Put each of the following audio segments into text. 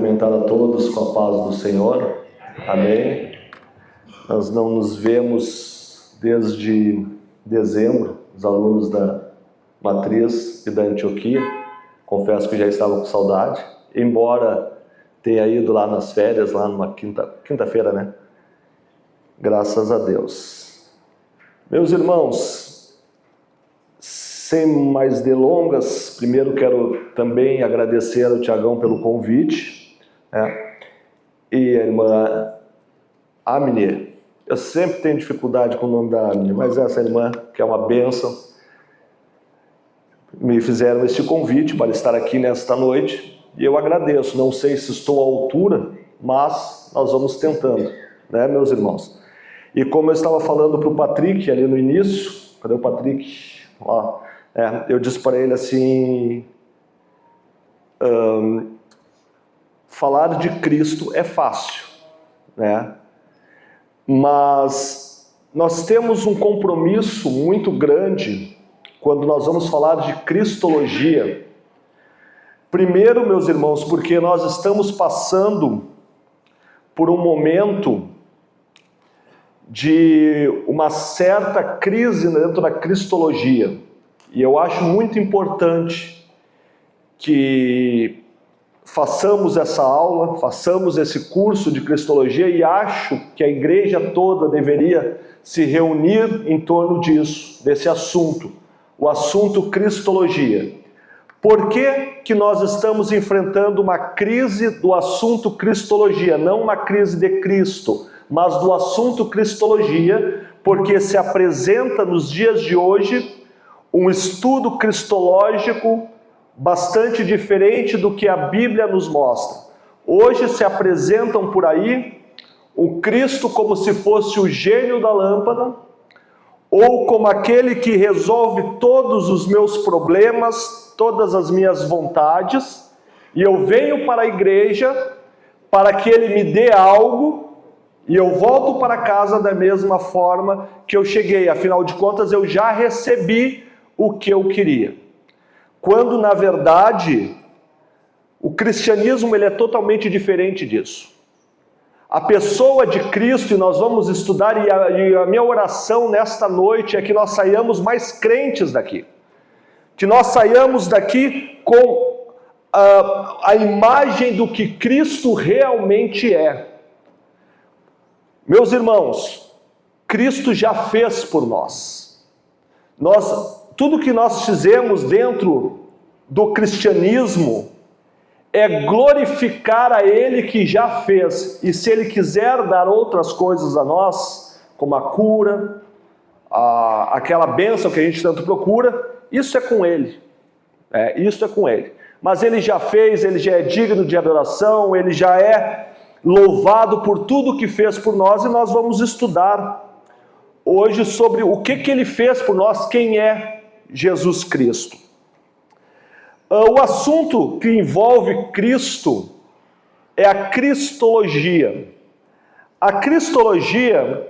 cumprimentar a todos com a paz do Senhor. Amém. Nós não nos vemos desde dezembro, os alunos da Matriz e da Antioquia. Confesso que já estava com saudade, embora tenha ido lá nas férias, lá numa quinta-feira, né? Graças a Deus. Meus irmãos, sem mais delongas, primeiro quero também agradecer ao Tiagão pelo convite, né? E a irmã Amine. Eu sempre tenho dificuldade com o nome da Amine, mas essa irmã, que é uma bênção, me fizeram este convite para estar aqui nesta noite, e eu agradeço. Não sei se estou à altura, mas nós vamos tentando, né, meus irmãos? E como eu estava falando para o Patrick ali no início, cadê o Patrick? Ó, eu disse para ele assim, falar de Cristo é fácil, né? Mas nós temos um compromisso muito grande quando nós vamos falar de cristologia. Primeiro, meus irmãos, porque nós estamos passando por um momento de uma certa crise dentro da cristologia. E eu acho muito importante que façamos essa aula, façamos esse curso de cristologia, e acho que a igreja toda deveria se reunir em torno disso, desse assunto, o assunto cristologia. Por que que nós estamos enfrentando uma crise do assunto cristologia? Não uma crise de Cristo, mas do assunto cristologia, porque se apresenta nos dias de hoje um estudo cristológico bastante diferente do que a Bíblia nos mostra. Hoje se apresentam por aí o Cristo como se fosse o gênio da lâmpada, ou como aquele que resolve todos os meus problemas, todas as minhas vontades, e eu venho para a igreja para que ele me dê algo, e eu volto para casa da mesma forma que eu cheguei. Afinal de contas, eu já recebi o que eu queria. Quando, na verdade, o cristianismo ele é totalmente diferente disso. A pessoa de Cristo, e nós vamos estudar, e a minha oração nesta noite é que nós saiamos mais crentes daqui. Que nós saiamos daqui com a imagem do que Cristo realmente é. Meus irmãos, Cristo já fez por nós. Tudo que nós fizemos dentro do cristianismo é glorificar a Ele que já fez. E se Ele quiser dar outras coisas a nós, como a cura, aquela bênção que a gente tanto procura, isso é com Ele. Isso é com Ele. Mas Ele já fez, Ele já é digno de adoração, Ele já é louvado por tudo que fez por nós, e nós vamos estudar hoje sobre o que Ele fez por nós, quem é Jesus Cristo. O assunto que envolve Cristo é a cristologia. A cristologia,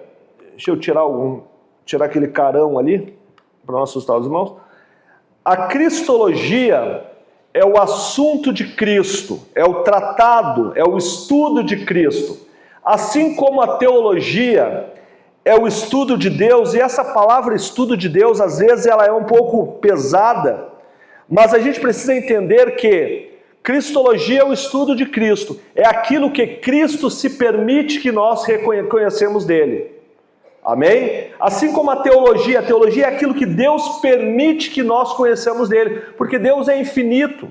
deixa eu tirar aquele carão ali, para não assustar os irmãos. A cristologia é o assunto de Cristo, é o tratado, é o estudo de Cristo. Assim como a teologia é o estudo de Deus, e essa palavra estudo de Deus, às vezes ela é um pouco pesada, mas a gente precisa entender que cristologia é o estudo de Cristo, é aquilo que Cristo se permite que nós reconhecemos dele. Amém? Assim como a teologia é aquilo que Deus permite que nós conheçamos dele, porque Deus é infinito,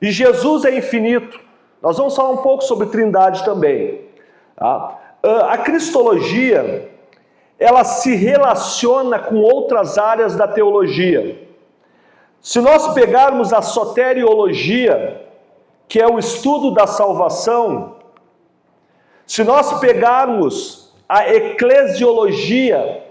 e Jesus é infinito. Nós vamos falar um pouco sobre Trindade também. Tá? A cristologia, ela se relaciona com outras áreas da teologia. Se nós pegarmos a soteriologia, que é o estudo da salvação, se nós pegarmos a eclesiologia,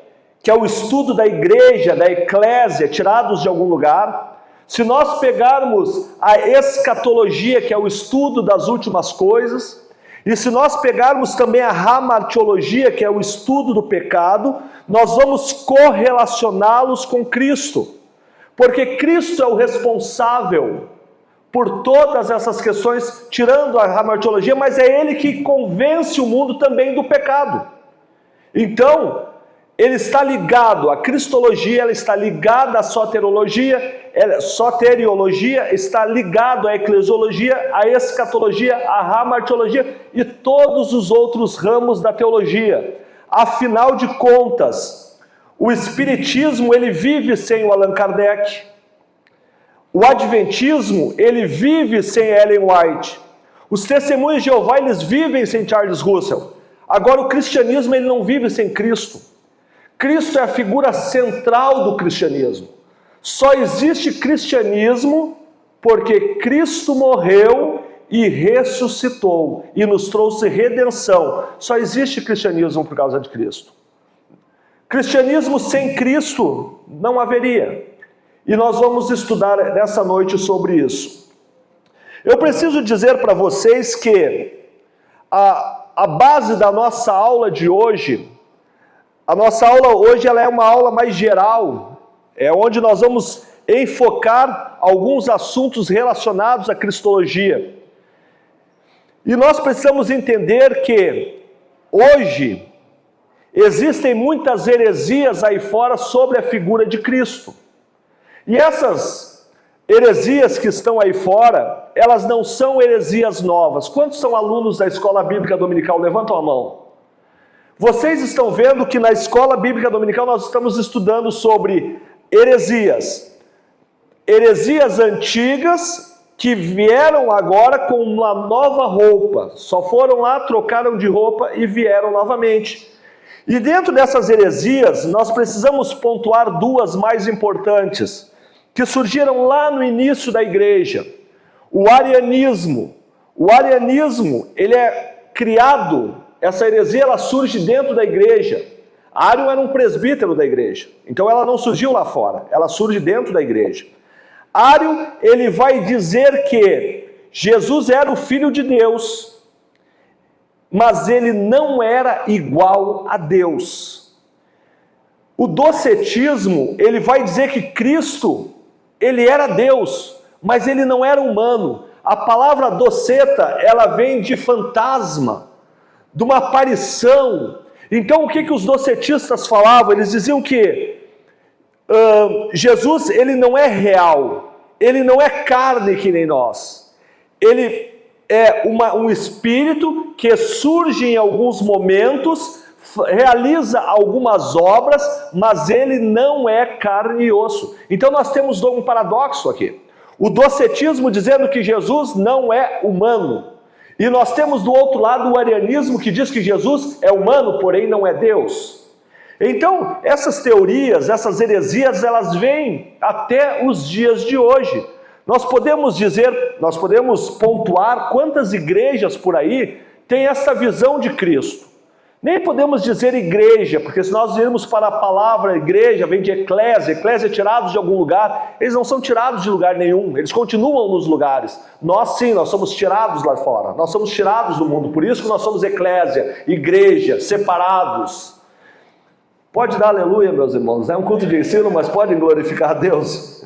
que é o estudo da igreja, da eclésia, tirados de algum lugar, se nós pegarmos a escatologia, que é o estudo das últimas coisas, e se nós pegarmos também a hamartiologia, que é o estudo do pecado, nós vamos correlacioná-los com Cristo. Porque Cristo é o responsável por todas essas questões, tirando a hamartiologia, mas é ele que convence o mundo também do pecado. Então, ele está ligado, a cristologia, ela está ligada à soteriologia, está ligado à eclesiologia, à escatologia, à hamartiologia e todos os outros ramos da teologia. Afinal de contas, o espiritismo, ele vive sem o Allan Kardec. O adventismo, ele vive sem Ellen White. Os testemunhos de Jeová, eles vivem sem Charles Russell. Agora, o cristianismo, ele não vive sem Cristo. Cristo é a figura central do cristianismo. Só existe cristianismo porque Cristo morreu e ressuscitou e nos trouxe redenção. Só existe cristianismo por causa de Cristo. Cristianismo sem Cristo não haveria. E nós vamos estudar nessa noite sobre isso. Eu preciso dizer para vocês que a base da nossa aula de hoje, a nossa aula hoje ela é uma aula mais geral, é onde nós vamos enfocar alguns assuntos relacionados à cristologia. E nós precisamos entender que hoje existem muitas heresias aí fora sobre a figura de Cristo. E essas heresias que estão aí fora, elas não são heresias novas. Quantos são alunos da Escola Bíblica Dominical? Levantam a mão. Vocês estão vendo que na Escola Bíblica Dominical nós estamos estudando sobre heresias. Heresias antigas que vieram agora com uma nova roupa. Só foram lá, trocaram de roupa e vieram novamente. E dentro dessas heresias, nós precisamos pontuar duas mais importantes, que surgiram lá no início da igreja. O arianismo. O arianismo, ele é criado, essa heresia ela surge dentro da igreja. Ário era um presbítero da igreja, então ela não surgiu lá fora, ela surge dentro da igreja. Ário, ele vai dizer que Jesus era o Filho de Deus, mas ele não era igual a Deus. O docetismo, ele vai dizer que Cristo, ele era Deus, mas ele não era humano. A palavra doceta, ela vem de fantasma, de uma aparição. Então, o que os docetistas falavam? Eles diziam que Jesus, ele não é real, ele não é carne que nem nós. Ele é um espírito que surge em alguns momentos, realiza algumas obras, mas ele não é carne e osso. Então nós temos um paradoxo aqui. O docetismo dizendo que Jesus não é humano. E nós temos do outro lado o arianismo que diz que Jesus é humano, porém não é Deus. Então, essas teorias, essas heresias, elas vêm até os dias de hoje. Nós podemos pontuar quantas igrejas por aí têm essa visão de Cristo. Nem podemos dizer igreja, porque se nós irmos para a palavra igreja, vem de eclésia é tirados de algum lugar. Eles não são tirados de lugar nenhum, eles continuam nos lugares. Nós sim, nós somos tirados lá fora, nós somos tirados do mundo, por isso que nós somos eclésia, igreja, separados. Pode dar aleluia, meus irmãos, é um culto de ensino, mas podem glorificar a Deus.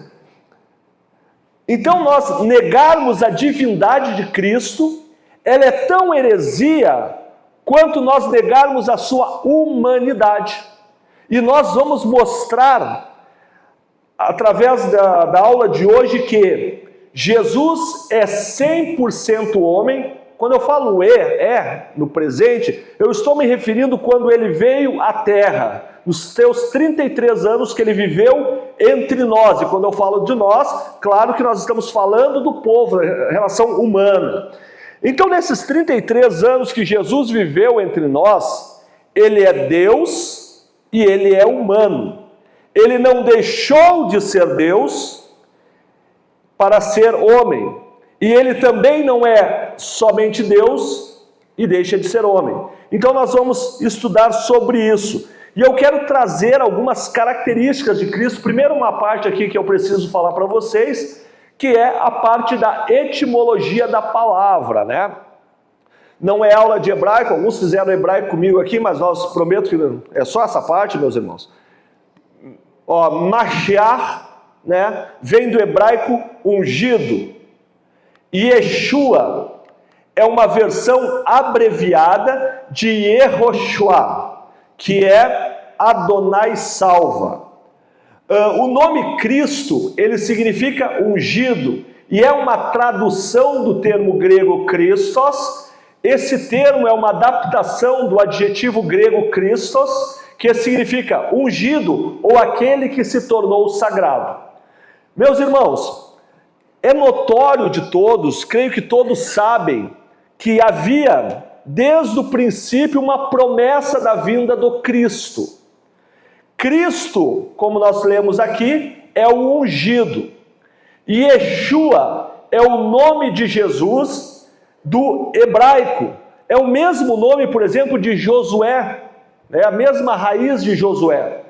Então nós negarmos a divindade de Cristo, ela é tão heresia quanto nós negarmos a sua humanidade. E nós vamos mostrar, através da aula de hoje, que Jesus é 100% homem. Quando eu falo no presente, eu estou me referindo quando ele veio à Terra, nos seus 33 anos que ele viveu entre nós. E quando eu falo de nós, claro que nós estamos falando do povo, relação humana. Então, nesses 33 anos que Jesus viveu entre nós, ele é Deus e ele é humano. Ele não deixou de ser Deus para ser homem. E ele também não é somente Deus e deixa de ser homem. Então, nós vamos estudar sobre isso. E eu quero trazer algumas características de Cristo. Primeiro, uma parte aqui que eu preciso falar para vocês, que é a parte da etimologia da palavra, né? Não é aula de hebraico, alguns fizeram hebraico comigo aqui, mas nós prometo que é só essa parte, meus irmãos. Mashiach, né? Vem do hebraico ungido. Yeshua é uma versão abreviada de Yehoshua, que é Adonai salva. O nome Cristo, ele significa ungido, e é uma tradução do termo grego Christos. Esse termo é uma adaptação do adjetivo grego Christos, que significa ungido ou aquele que se tornou sagrado. Meus irmãos, é notório de todos, creio que todos sabem, que havia desde o princípio uma promessa da vinda do Cristo. Cristo, como nós lemos aqui, é o ungido. E Yeshua é o nome de Jesus do hebraico. É o mesmo nome, por exemplo, de Josué. É a mesma raiz de Josué.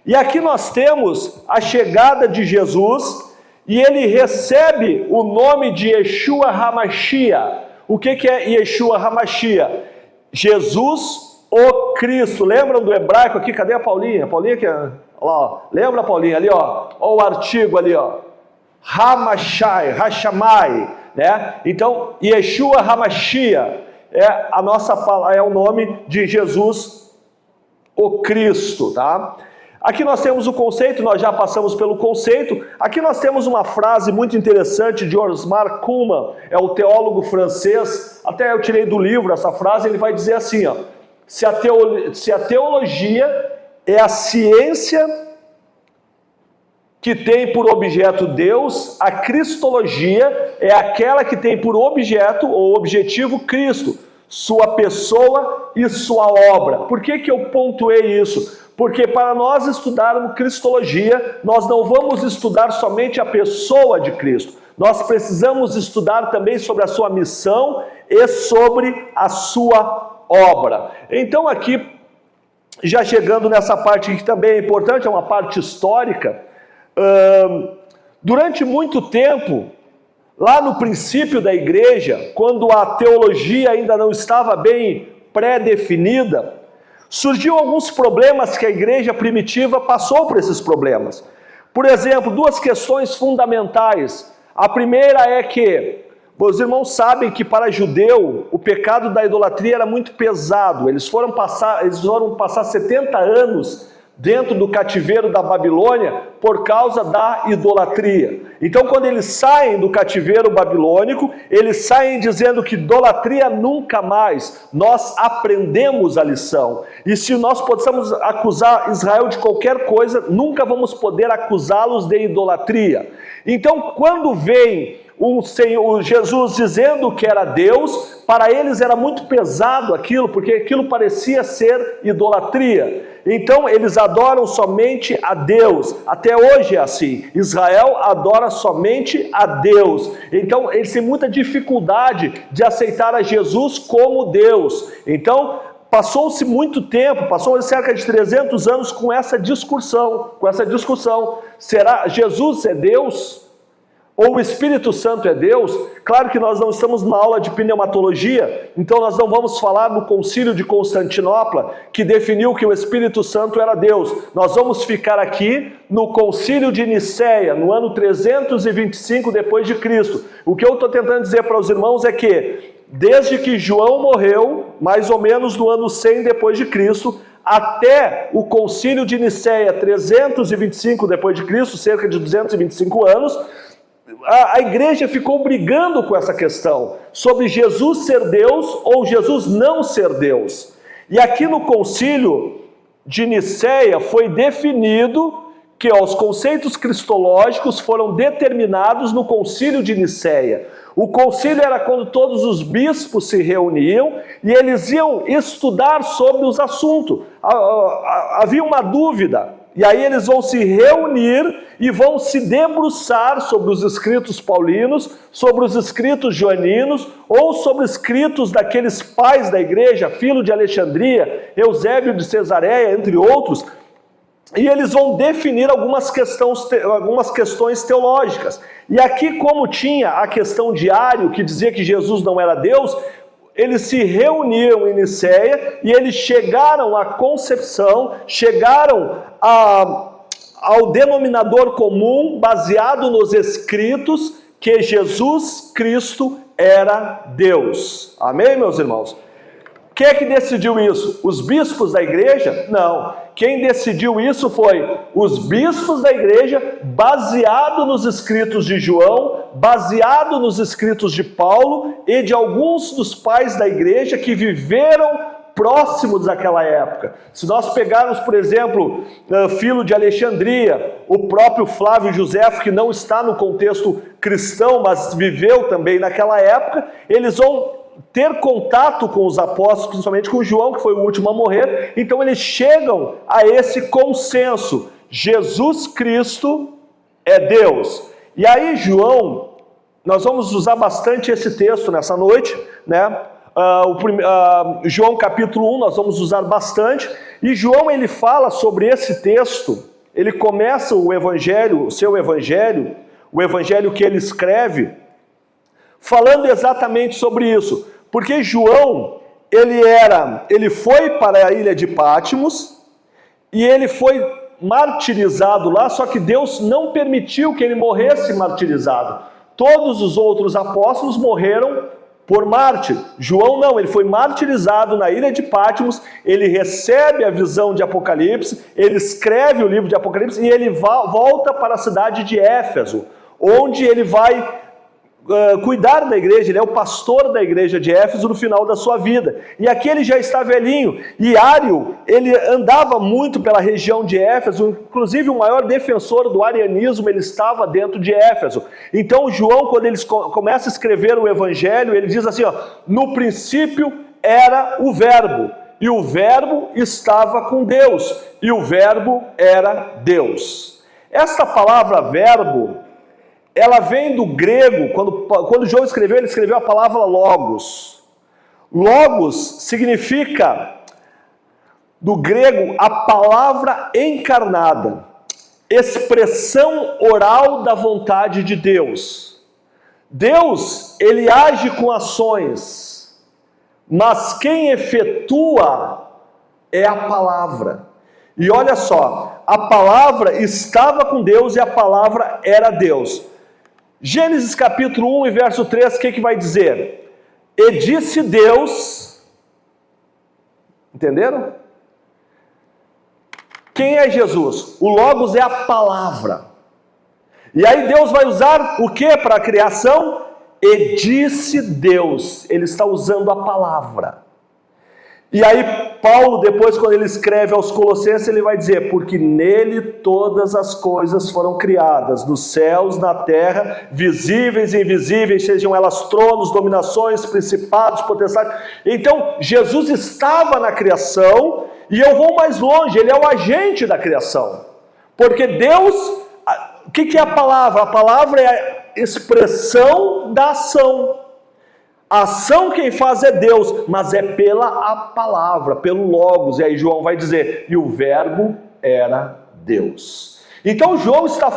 E aqui nós temos a chegada de Jesus e ele recebe o nome de Yeshua HaMashiach. O que é Yeshua HaMashiach? Jesus, o Cristo. Lembram do hebraico aqui? Cadê a Paulinha? Paulinha que é... Olha lá, ó. Lembra a Paulinha ali, ó? Olha o artigo ali, ó. HaMashai, Hashamai, né? Então, Yeshua HaMashiach é o nome de Jesus, o Cristo, tá? Aqui nós temos o conceito, nós já passamos pelo conceito. Aqui nós temos uma frase muito interessante de Osmar Kuhlmann, é o teólogo francês, até eu tirei do livro essa frase, ele vai dizer assim, ó, se a teologia é a ciência que tem por objeto Deus, a cristologia é aquela que tem por objeto ou objetivo Cristo, sua pessoa e sua obra. Por que eu pontuei isso? Porque para nós estudarmos cristologia, nós não vamos estudar somente a pessoa de Cristo. Nós precisamos estudar também sobre a sua missão e sobre a sua obra. Então aqui, já chegando nessa parte que também é importante, é uma parte histórica, durante muito tempo, lá no princípio da igreja, quando a teologia ainda não estava bem pré-definida, surgiu alguns problemas que a igreja primitiva passou por esses problemas. Por exemplo, duas questões fundamentais. A primeira é que, os irmãos sabem que para judeu o pecado da idolatria era muito pesado. Eles foram passar 70 anos dentro do cativeiro da Babilônia por causa da idolatria. Então, quando eles saem do cativeiro babilônico, eles saem dizendo que idolatria nunca mais. Nós aprendemos a lição. E se nós possamos acusar Israel de qualquer coisa, nunca vamos poder acusá-los de idolatria. Então, quando vem o Jesus dizendo que era Deus, para eles era muito pesado aquilo, porque aquilo parecia ser idolatria. Então eles adoram somente a Deus. Até hoje é assim. Israel adora somente a Deus. Então eles têm muita dificuldade de aceitar a Jesus como Deus. Então passou-se muito tempo, passou cerca de 300 anos com essa discussão. Será Jesus é Deus? Ou o Espírito Santo é Deus? Claro que nós não estamos numa aula de pneumatologia, então nós não vamos falar no Concílio de Constantinopla, que definiu que o Espírito Santo era Deus. Nós vamos ficar aqui no Concílio de Nicéia, no ano 325 depois de Cristo. O que eu estou tentando dizer para os irmãos é que, desde que João morreu, mais ou menos no ano 100 depois de Cristo, até o Concílio de Nicéia, 325 depois de Cristo, cerca de 225 anos, a igreja ficou brigando com essa questão, sobre Jesus ser Deus ou Jesus não ser Deus. E aqui no concílio de Nicéia foi definido que os conceitos cristológicos foram determinados no concílio de Nicéia. O concílio era quando todos os bispos se reuniam e eles iam estudar sobre os assuntos. Havia uma dúvida. E aí eles vão se reunir e vão se debruçar sobre os escritos paulinos, sobre os escritos joaninos, ou sobre escritos daqueles pais da igreja, Filo de Alexandria, Eusébio de Cesareia, entre outros, e eles vão definir algumas questões teológicas. E aqui, como tinha a questão de Ário, que dizia que Jesus não era Deus, eles se reuniram em Nicéia e eles chegaram à concepção, chegaram ao denominador comum baseado nos escritos, que Jesus Cristo era Deus. Amém, meus irmãos? Quem é que decidiu isso? Os bispos da igreja? Não. Quem decidiu isso foi os bispos da igreja, baseado nos escritos de João, baseado nos escritos de Paulo e de alguns dos pais da igreja que viveram próximos daquela época. Se nós pegarmos, por exemplo, Filo de Alexandria, o próprio Flávio Josefo, que não está no contexto cristão, mas viveu também naquela época, eles vão ter contato com os apóstolos, principalmente com João, que foi o último a morrer. Então eles chegam a esse consenso: Jesus Cristo é Deus. E aí João, nós vamos usar bastante esse texto nessa noite, né? João capítulo 1 nós vamos usar bastante, e João ele fala sobre esse texto, ele começa o evangelho, o evangelho que ele escreve, falando exatamente sobre isso, porque João, ele foi para a ilha de Pátimos, e ele foi martirizado lá, só que Deus não permitiu que ele morresse martirizado. Todos os outros apóstolos morreram por mártir. João não, ele foi martirizado na ilha de Pátimos, ele recebe a visão de Apocalipse, ele escreve o livro de Apocalipse e ele volta para a cidade de Éfeso, onde ele vai cuidar da igreja, ele é o pastor da igreja de Éfeso no final da sua vida. E aqui ele já está velhinho, e Ário, ele andava muito pela região de Éfeso, inclusive o maior defensor do arianismo, ele estava dentro de Éfeso. Então João, quando ele começa a escrever o evangelho, ele diz assim, no princípio era o verbo, e o verbo estava com Deus, e o verbo era Deus. Esta palavra verbo, ela vem do grego, quando João escreveu, ele escreveu a palavra logos. Logos significa, do grego, a palavra encarnada, expressão oral da vontade de Deus. Deus, ele age com ações, mas quem efetua é a palavra. E olha só, a palavra estava com Deus e a palavra era Deus. Gênesis capítulo 1 e verso 3, o que vai dizer? E disse Deus, entenderam? Quem é Jesus? O Logos é a palavra. E aí Deus vai usar o que para a criação? E disse Deus, ele está usando a palavra. E aí Paulo, depois quando ele escreve aos Colossenses, ele vai dizer, porque nele todas as coisas foram criadas, nos céus, na terra, visíveis e invisíveis, sejam elas tronos, dominações, principados, potestades. Então Jesus estava na criação, e eu vou mais longe, ele é o agente da criação. Porque Deus, o que é a palavra? A palavra é a expressão da ação. A ação quem faz é Deus, mas é pela a palavra, pelo Logos. E aí João vai dizer, e o verbo era Deus. Então João está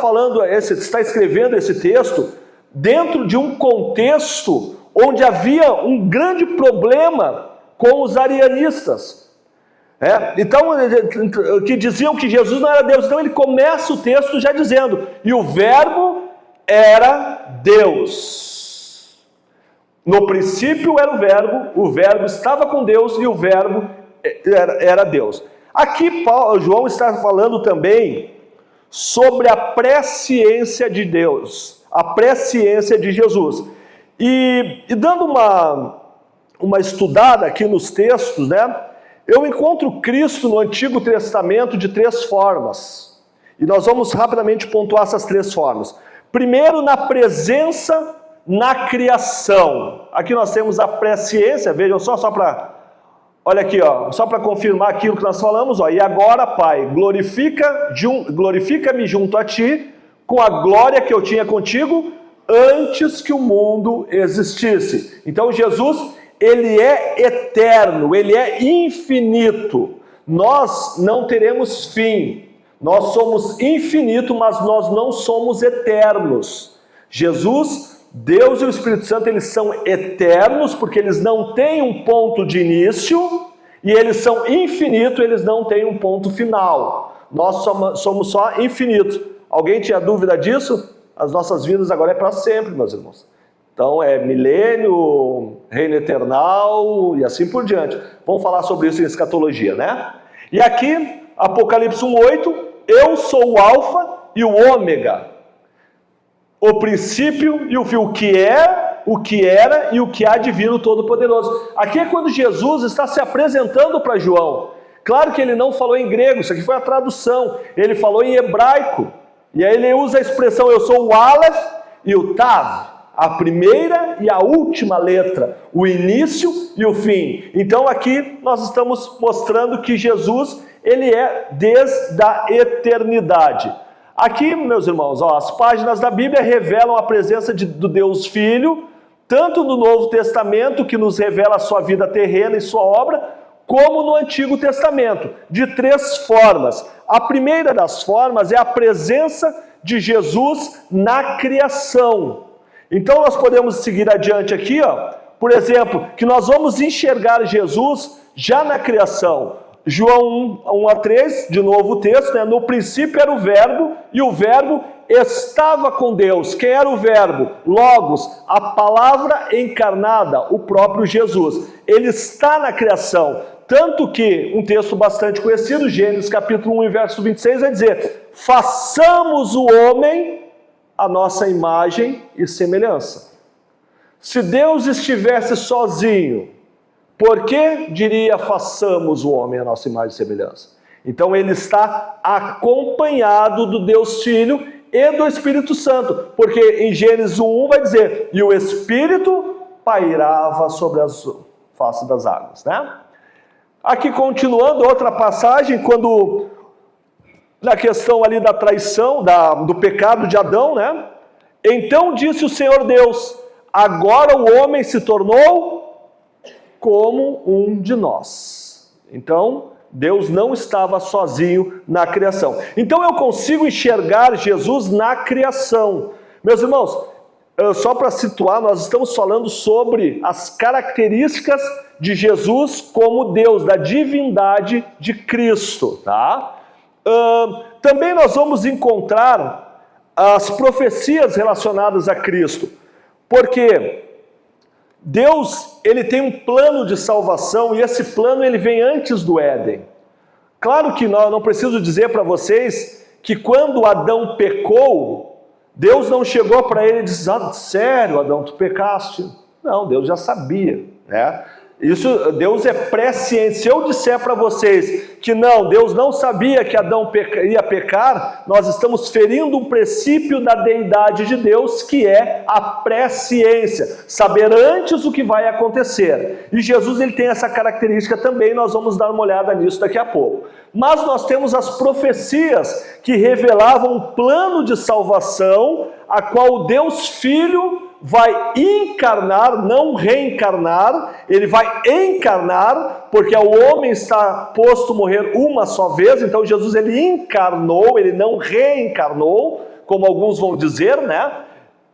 escrevendo esse texto dentro de um contexto onde havia um grande problema com os arianistas. Então, que diziam que Jesus não era Deus. Então ele começa o texto já dizendo, e o verbo era Deus. No princípio era o verbo estava com Deus e o verbo era Deus. Aqui João está falando também sobre a presciência de Deus, a presciência de Jesus. E dando uma estudada aqui nos textos, né, eu encontro Cristo no Antigo Testamento de 3 formas. E nós vamos rapidamente pontuar essas 3 formas. Primeiro, na presença na criação. Aqui nós temos a presciência, vejam só para... Olha aqui, só para confirmar aquilo que nós falamos, e agora, Pai, glorifica-me junto a Ti, com a glória que eu tinha contigo, antes que o mundo existisse. Então Jesus, ele é eterno, ele é infinito. Nós não teremos fim. Nós somos infinito, mas nós não somos eternos. Jesus, Deus e o Espírito Santo, eles são eternos, porque eles não têm um ponto de início, e eles são infinitos, eles não têm um ponto final. Nós somos só infinitos. Alguém tinha dúvida disso? As nossas vidas agora é para sempre, meus irmãos. Então é milênio, reino eternal e assim por diante. Vamos falar sobre isso em escatologia, né? E aqui, Apocalipse 1:8, eu sou o alfa e o ômega, o princípio e o fim, o que é, o que era e o que há de vir, o Todo-Poderoso. Aqui é quando Jesus está se apresentando para João. Claro que ele não falou em grego, isso aqui foi a tradução. Ele falou em hebraico. E aí ele usa a expressão, eu sou o Aleph e o Tav, a primeira e a última letra, o início e o fim. Então aqui nós estamos mostrando que Jesus, ele é desde a eternidade. Aqui, meus irmãos, as páginas da Bíblia revelam a presença do Deus Filho, tanto no Novo Testamento, que nos revela a sua vida terrena e sua obra, como no Antigo Testamento, de 3 formas. A primeira das formas é a presença de Jesus na criação. Então nós podemos seguir adiante aqui, por exemplo, que nós vamos enxergar Jesus já na criação. João 1:3, de novo o texto, né? No princípio era o verbo, e o verbo estava com Deus. Quem era o verbo? Logos, a palavra encarnada, o próprio Jesus. Ele está na criação. Tanto que, um texto bastante conhecido, Gênesis capítulo 1 e verso 26, vai dizer, façamos o homem a nossa imagem e semelhança. Se Deus estivesse sozinho, por que diria façamos o homem a nossa imagem e semelhança? Então ele está acompanhado do Deus Filho e do Espírito Santo, porque em Gênesis 1 vai dizer, e o Espírito pairava sobre as faces das águas, né? Aqui continuando, outra passagem, quando na questão ali da traição, do pecado de Adão, né? Então disse o Senhor Deus, agora o homem se tornou como um de nós. Então, Deus não estava sozinho na criação. Então eu consigo enxergar Jesus na criação. Meus irmãos, só para situar, nós estamos falando sobre as características de Jesus como Deus, da divindade de Cristo, tá? Também nós vamos encontrar as profecias relacionadas a Cristo, porque Deus, ele tem um plano de salvação e esse plano ele vem antes do Éden. Claro que não preciso dizer para vocês que quando Adão pecou, Deus não chegou para ele e disse, sério, Adão, tu pecaste? Não, Deus já sabia, né? Isso, Deus é presciente. Se eu disser para vocês que não, Deus não sabia que Adão ia pecar, nós estamos ferindo um princípio da deidade de Deus, que é a presciência, saber antes o que vai acontecer. E Jesus ele tem essa característica também, nós vamos dar uma olhada nisso daqui a pouco. Mas nós temos as profecias que revelavam um plano de salvação, a qual o Deus Filho vai encarnar, não reencarnar, ele vai encarnar, porque o homem está posto a morrer uma só vez, então Jesus ele encarnou, ele não reencarnou, como alguns vão dizer, né?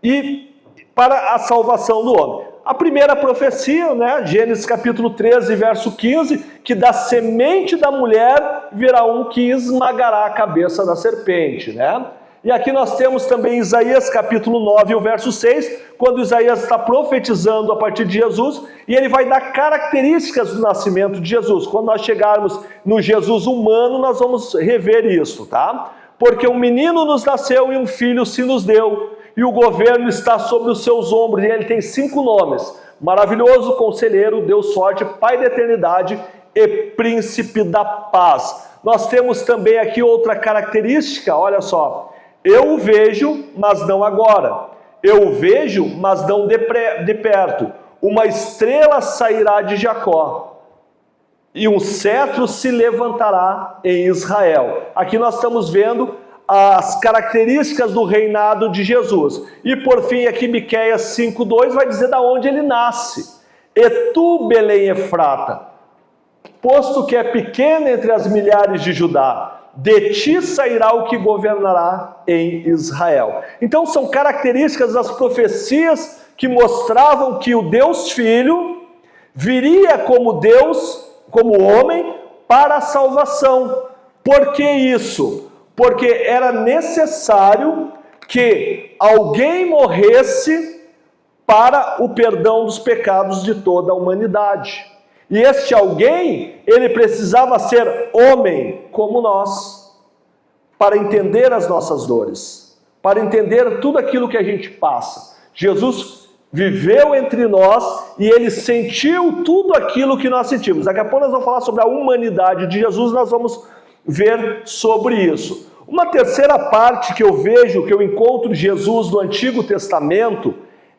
E para a salvação do homem. A primeira profecia, né? Gênesis capítulo 13, verso 15, que da semente da mulher virá um que esmagará a cabeça da serpente, né? E aqui nós temos também Isaías capítulo 9, o verso 6, quando Isaías está profetizando a partir de Jesus, e ele vai dar características do nascimento de Jesus. Quando nós chegarmos no Jesus humano, nós vamos rever isso, tá? Porque um menino nos nasceu e um filho se nos deu, e o governo está sobre os seus ombros, e ele tem 5 nomes: Maravilhoso, Conselheiro, Deus Forte, Pai da Eternidade e Príncipe da Paz. Nós temos também aqui outra característica, olha só. Eu o vejo, mas não agora. Eu o vejo, mas não de perto. Uma estrela sairá de Jacó, e um cetro se levantará em Israel. Aqui nós estamos vendo as características do reinado de Jesus. E por fim, aqui Miqueias 5:2 vai dizer de onde ele nasce. E tu, Belém Efrata, posto que é pequena entre as milhares de Judá, de ti sairá o que governará em Israel. Então são características das profecias que mostravam que o Deus Filho viria como Deus, como homem, para a salvação. Por que isso? Porque era necessário que alguém morresse para o perdão dos pecados de toda a humanidade. E este alguém, ele precisava ser homem como nós, para entender as nossas dores, para entender tudo aquilo que a gente passa. Jesus viveu entre nós e ele sentiu tudo aquilo que nós sentimos. Daqui a pouco nós vamos falar sobre a humanidade de Jesus, nós vamos ver sobre isso. Uma terceira parte que eu vejo, que eu encontro Jesus no Antigo Testamento,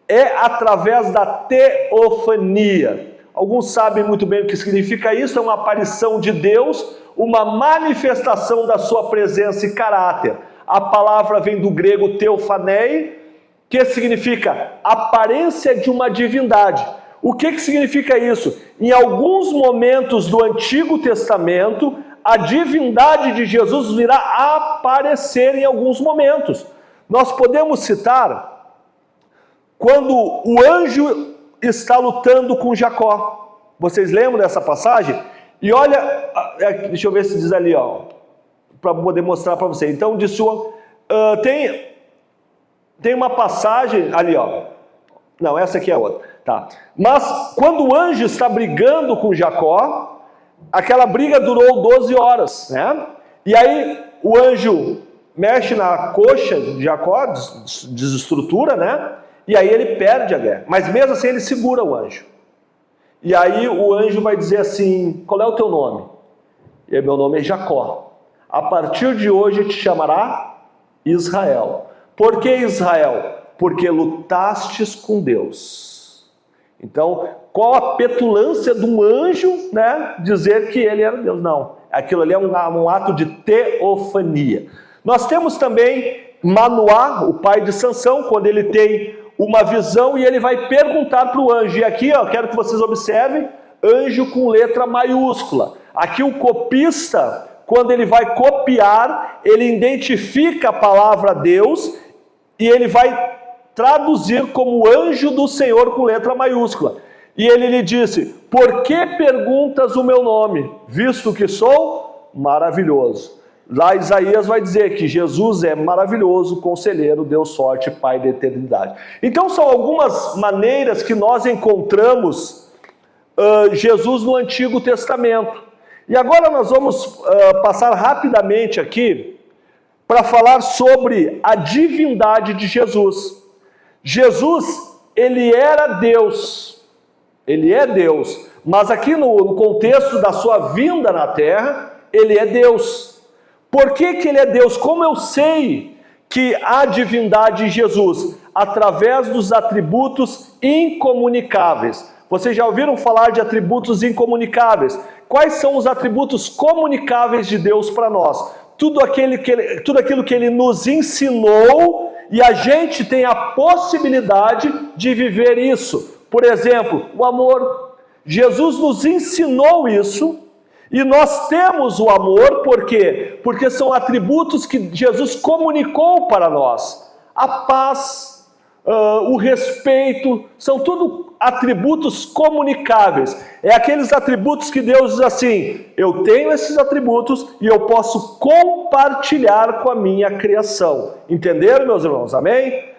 é através da teofania. Alguns sabem muito bem o que significa isso, é uma aparição de Deus, uma manifestação da sua presença e caráter. A palavra vem do grego teofanei, que significa aparência de uma divindade. O que significa isso? Em alguns momentos do Antigo Testamento, a divindade de Jesus virá aparecer em alguns momentos. Nós podemos citar quando o anjo está lutando com Jacó. Vocês lembram dessa passagem? E olha, deixa eu ver se diz ali, ó, para poder mostrar para vocês. Então, disse tem uma passagem ali, ó. Não, essa aqui é outra. Tá. Mas quando o anjo está brigando com Jacó, aquela briga durou 12 horas, né? E aí o anjo mexe na coxa de Jacó, desestrutura, né? E aí ele perde a guerra. Mas mesmo assim ele segura o anjo. E aí o anjo vai dizer assim: qual é o teu nome? E aí, meu nome é Jacó. A partir de hoje te chamará Israel. Por que Israel? Porque lutastes com Deus. Então, qual a petulância de um anjo, né, dizer que ele era Deus? Não, aquilo ali é um ato de teofania. Nós temos também Manoá, o pai de Sansão, quando ele tem uma visão e ele vai perguntar para o anjo. E aqui, ó, quero que vocês observem, anjo com letra maiúscula. Aqui o copista, quando ele vai copiar, ele identifica a palavra Deus e ele vai traduzir como anjo do Senhor com letra maiúscula. E ele lhe disse: por que perguntas o meu nome, visto que sou maravilhoso? Lá Isaías vai dizer que Jesus é maravilhoso, conselheiro, Deus forte, Pai da eternidade. Então são algumas maneiras que nós encontramos Jesus no Antigo Testamento. E agora nós vamos passar rapidamente aqui para falar sobre a divindade de Jesus. Jesus, ele era Deus, ele é Deus, mas aqui no contexto da sua vinda na terra, ele é Deus. Por que ele é Deus? Como eu sei que há divindade em Jesus? Através dos atributos incomunicáveis. Vocês já ouviram falar de atributos incomunicáveis? Quais são os atributos comunicáveis de Deus para nós? Tudo aquilo que ele nos ensinou e a gente tem a possibilidade de viver isso. Por exemplo, o amor. Jesus nos ensinou isso e nós temos o amor, por quê? Porque são atributos que Jesus comunicou para nós. A paz, o respeito, são tudo atributos comunicáveis. É aqueles atributos que Deus diz assim: eu tenho esses atributos e eu posso compartilhar com a minha criação. Entenderam, meus irmãos? Amém?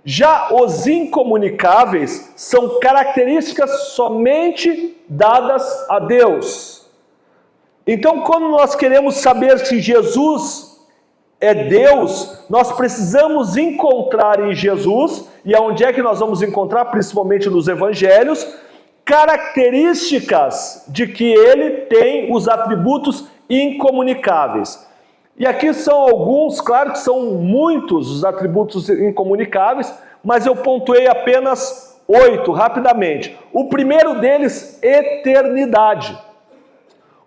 Já os incomunicáveis são características somente dadas a Deus. Então, quando nós queremos saber se Jesus é Deus, nós precisamos encontrar em Jesus, e aonde é que nós vamos encontrar, principalmente nos evangelhos, características de que ele tem os atributos incomunicáveis. E aqui são alguns, claro que são muitos os atributos incomunicáveis, mas eu pontuei apenas 8 rapidamente. O primeiro deles, eternidade.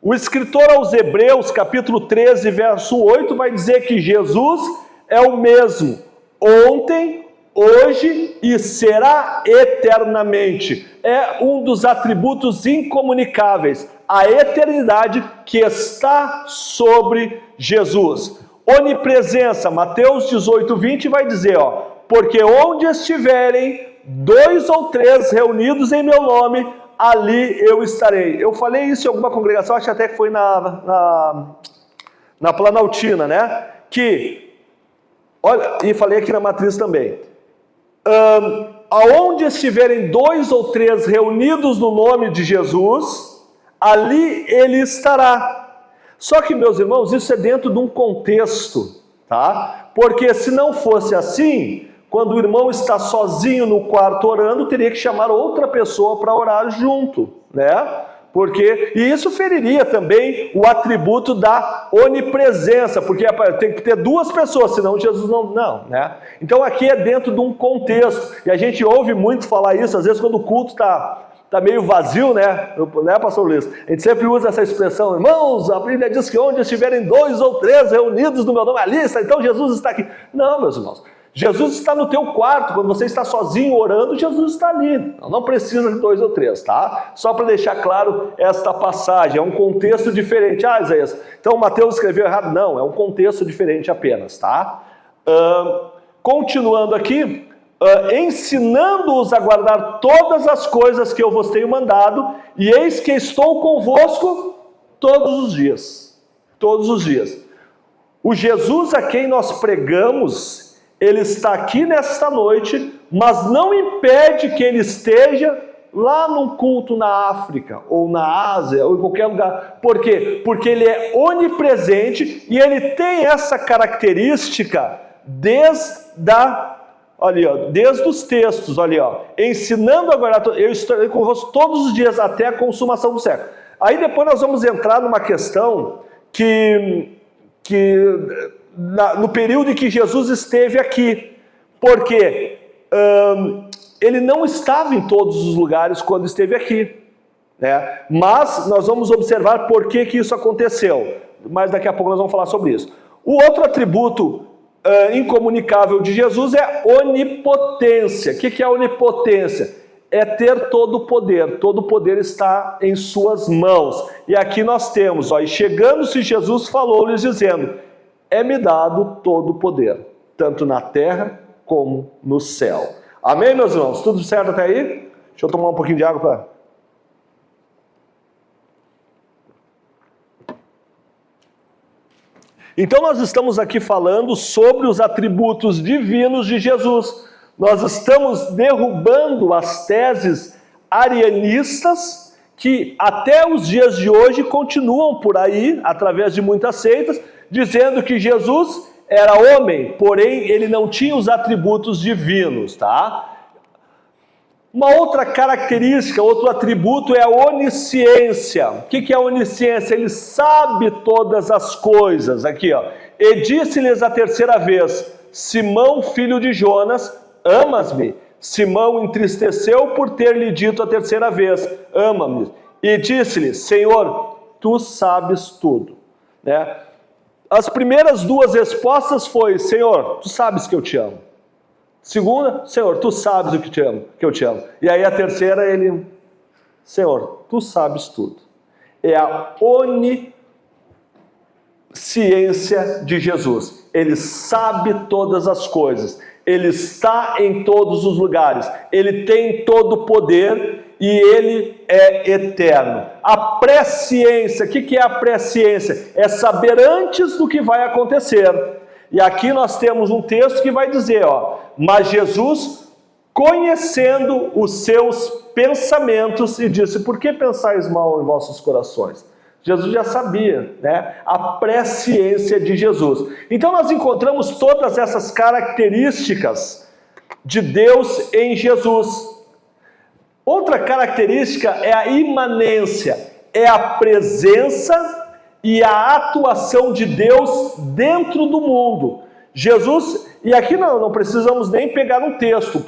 O escritor aos Hebreus, capítulo 13, verso 8, vai dizer que Jesus é o mesmo ontem, hoje e será eternamente. É um dos atributos incomunicáveis, a eternidade que está sobre Jesus. Onipresença, Mateus 18, 20 vai dizer, porque onde estiverem 2 ou 3 reunidos em meu nome, ali eu estarei. Eu falei isso em alguma congregação, acho até que foi na Planaltina, né? Que olha, e falei aqui na matriz também. Aonde estiverem 2 ou 3 reunidos no nome de Jesus, ali ele estará. Só que, meus irmãos, isso é dentro de um contexto, tá? Porque se não fosse assim, quando o irmão está sozinho no quarto orando, teria que chamar outra pessoa para orar junto, né? E isso feriria também o atributo da onipresença, porque tem que ter 2 pessoas, senão Jesus não, né? Então aqui é dentro de um contexto, e a gente ouve muito falar isso, às vezes quando o culto está meio vazio, né, pastor Luiz? A gente sempre usa essa expressão, irmãos, a Bíblia diz que onde estiverem 2 ou 3 reunidos no meu nome, ali está, então Jesus está aqui. Não, meus irmãos. Jesus está no teu quarto, quando você está sozinho orando, Jesus está ali. Não precisa de 2 ou 3, tá? Só para deixar claro esta passagem, é um contexto diferente. Ah, Isaías, então Mateus escreveu errado. Não, é um contexto diferente apenas, tá? Continuando aqui, ensinando-os a guardar todas as coisas que eu vos tenho mandado, e eis que estou convosco todos os dias. Todos os dias. O Jesus a quem nós pregamos, ele está aqui nesta noite, mas não impede que ele esteja lá num culto na África, ou na Ásia, ou em qualquer lugar. Por quê? Porque ele é onipresente e ele tem essa característica desde os textos, ensinando agora, eu estarei convosco todos os dias até a consumação do século. Aí depois nós vamos entrar numa questão no período em que Jesus esteve aqui, porque ele não estava em todos os lugares quando esteve aqui, né? Mas nós vamos observar por que isso aconteceu, mas daqui a pouco nós vamos falar sobre isso. O outro atributo incomunicável de Jesus é onipotência. O que é onipotência? É ter todo o poder está em suas mãos. E aqui nós temos, e chegando-se Jesus falou-lhes dizendo, é-me dado todo o poder, tanto na terra como no céu. Amém, meus irmãos? Tudo certo até aí? Deixa eu tomar um pouquinho de água para... Então nós estamos aqui falando sobre os atributos divinos de Jesus. Nós estamos derrubando as teses arianistas que até os dias de hoje continuam por aí, através de muitas seitas, dizendo que Jesus era homem, porém ele não tinha os atributos divinos, tá? Uma outra característica, outro atributo é a onisciência. O que é a onisciência? Ele sabe todas as coisas. Aqui, E disse-lhes a terceira vez, Simão, filho de Jonas, amas-me? Simão entristeceu por ter lhe dito a terceira vez, ama-me. E disse-lhe, Senhor, tu sabes tudo, né? As primeiras 2 respostas foi, Senhor, tu sabes que eu te amo. Segunda, Senhor, tu sabes o que eu te amo. E aí a terceira, Senhor, tu sabes tudo. É a onisciência de Jesus. Ele sabe todas as coisas. Ele está em todos os lugares. Ele tem todo o poder e ele é eterno. A presciência, o que é a presciência? É saber antes do que vai acontecer. E aqui nós temos um texto que vai dizer, mas Jesus, conhecendo os seus pensamentos, e disse, por que pensais mal em vossos corações? Jesus já sabia, né? A presciência de Jesus. Então nós encontramos todas essas características de Deus em Jesus. Outra característica é a imanência, é a presença e a atuação de Deus dentro do mundo. Jesus, e aqui não precisamos nem pegar um texto,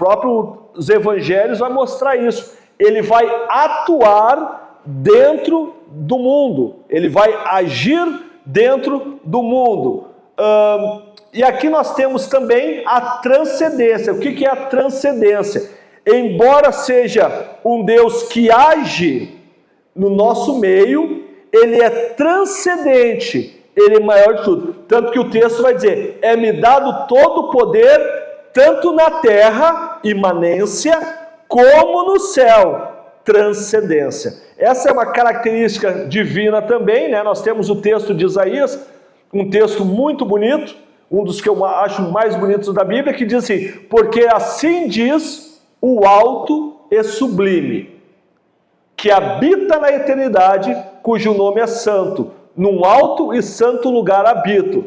os evangelhos vai mostrar isso. Ele vai atuar dentro do mundo, ele vai agir dentro do mundo. E aqui nós temos também a transcendência. O que é a transcendência? Embora seja um Deus que age no nosso meio, ele é transcendente, ele é maior de tudo. Tanto que o texto vai dizer, é-me dado todo o poder, tanto na terra, imanência, como no céu, transcendência. Essa é uma característica divina também, né? Nós temos o texto de Isaías, um texto muito bonito, um dos que eu acho mais bonitos da Bíblia, que diz assim: porque assim diz o alto e sublime, que habita na eternidade, cujo nome é santo, num alto e santo lugar habito.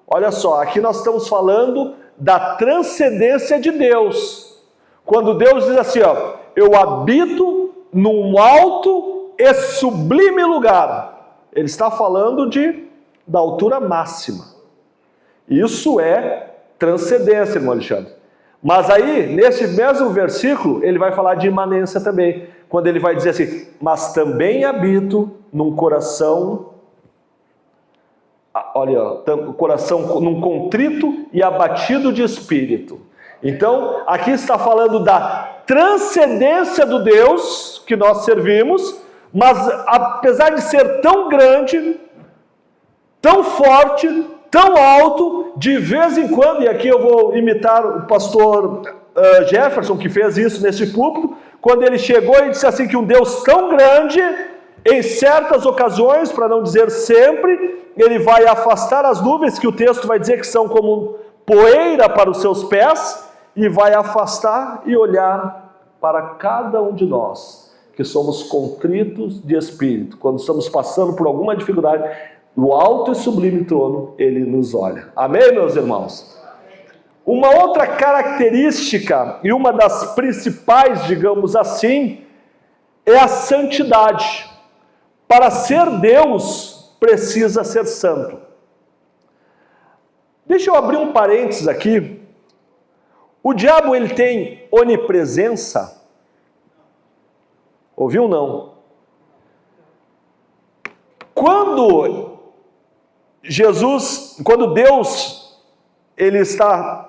Olha só, aqui nós estamos falando da transcendência de Deus. Quando Deus diz assim, ó, eu habito num alto e sublime lugar, ele está falando da altura máxima. Isso é transcendência, irmão Alexandre. Mas aí, nesse mesmo versículo, ele vai falar de imanência também. Quando ele vai dizer assim, mas também habito num coração, olha, coração num contrito e abatido de espírito. Então, aqui está falando da transcendência do Deus que nós servimos, mas apesar de ser tão grande, tão forte, tão alto, de vez em quando, e aqui eu vou imitar o pastor Jefferson, que fez isso nesse púlpito, quando ele chegou e disse assim que um Deus tão grande, em certas ocasiões, para não dizer sempre, ele vai afastar as nuvens, que o texto vai dizer que são como poeira para os seus pés, e vai afastar e olhar para cada um de nós, que somos contritos de espírito. Quando estamos passando por alguma dificuldade, no alto e sublime trono, ele nos olha. Amém, meus irmãos? Uma outra característica, e uma das principais, digamos assim, é a santidade. Para ser Deus, precisa ser santo. Deixa eu abrir um parênteses aqui. O diabo, ele tem onipresença? Ouviu ou não? Quando Deus, ele está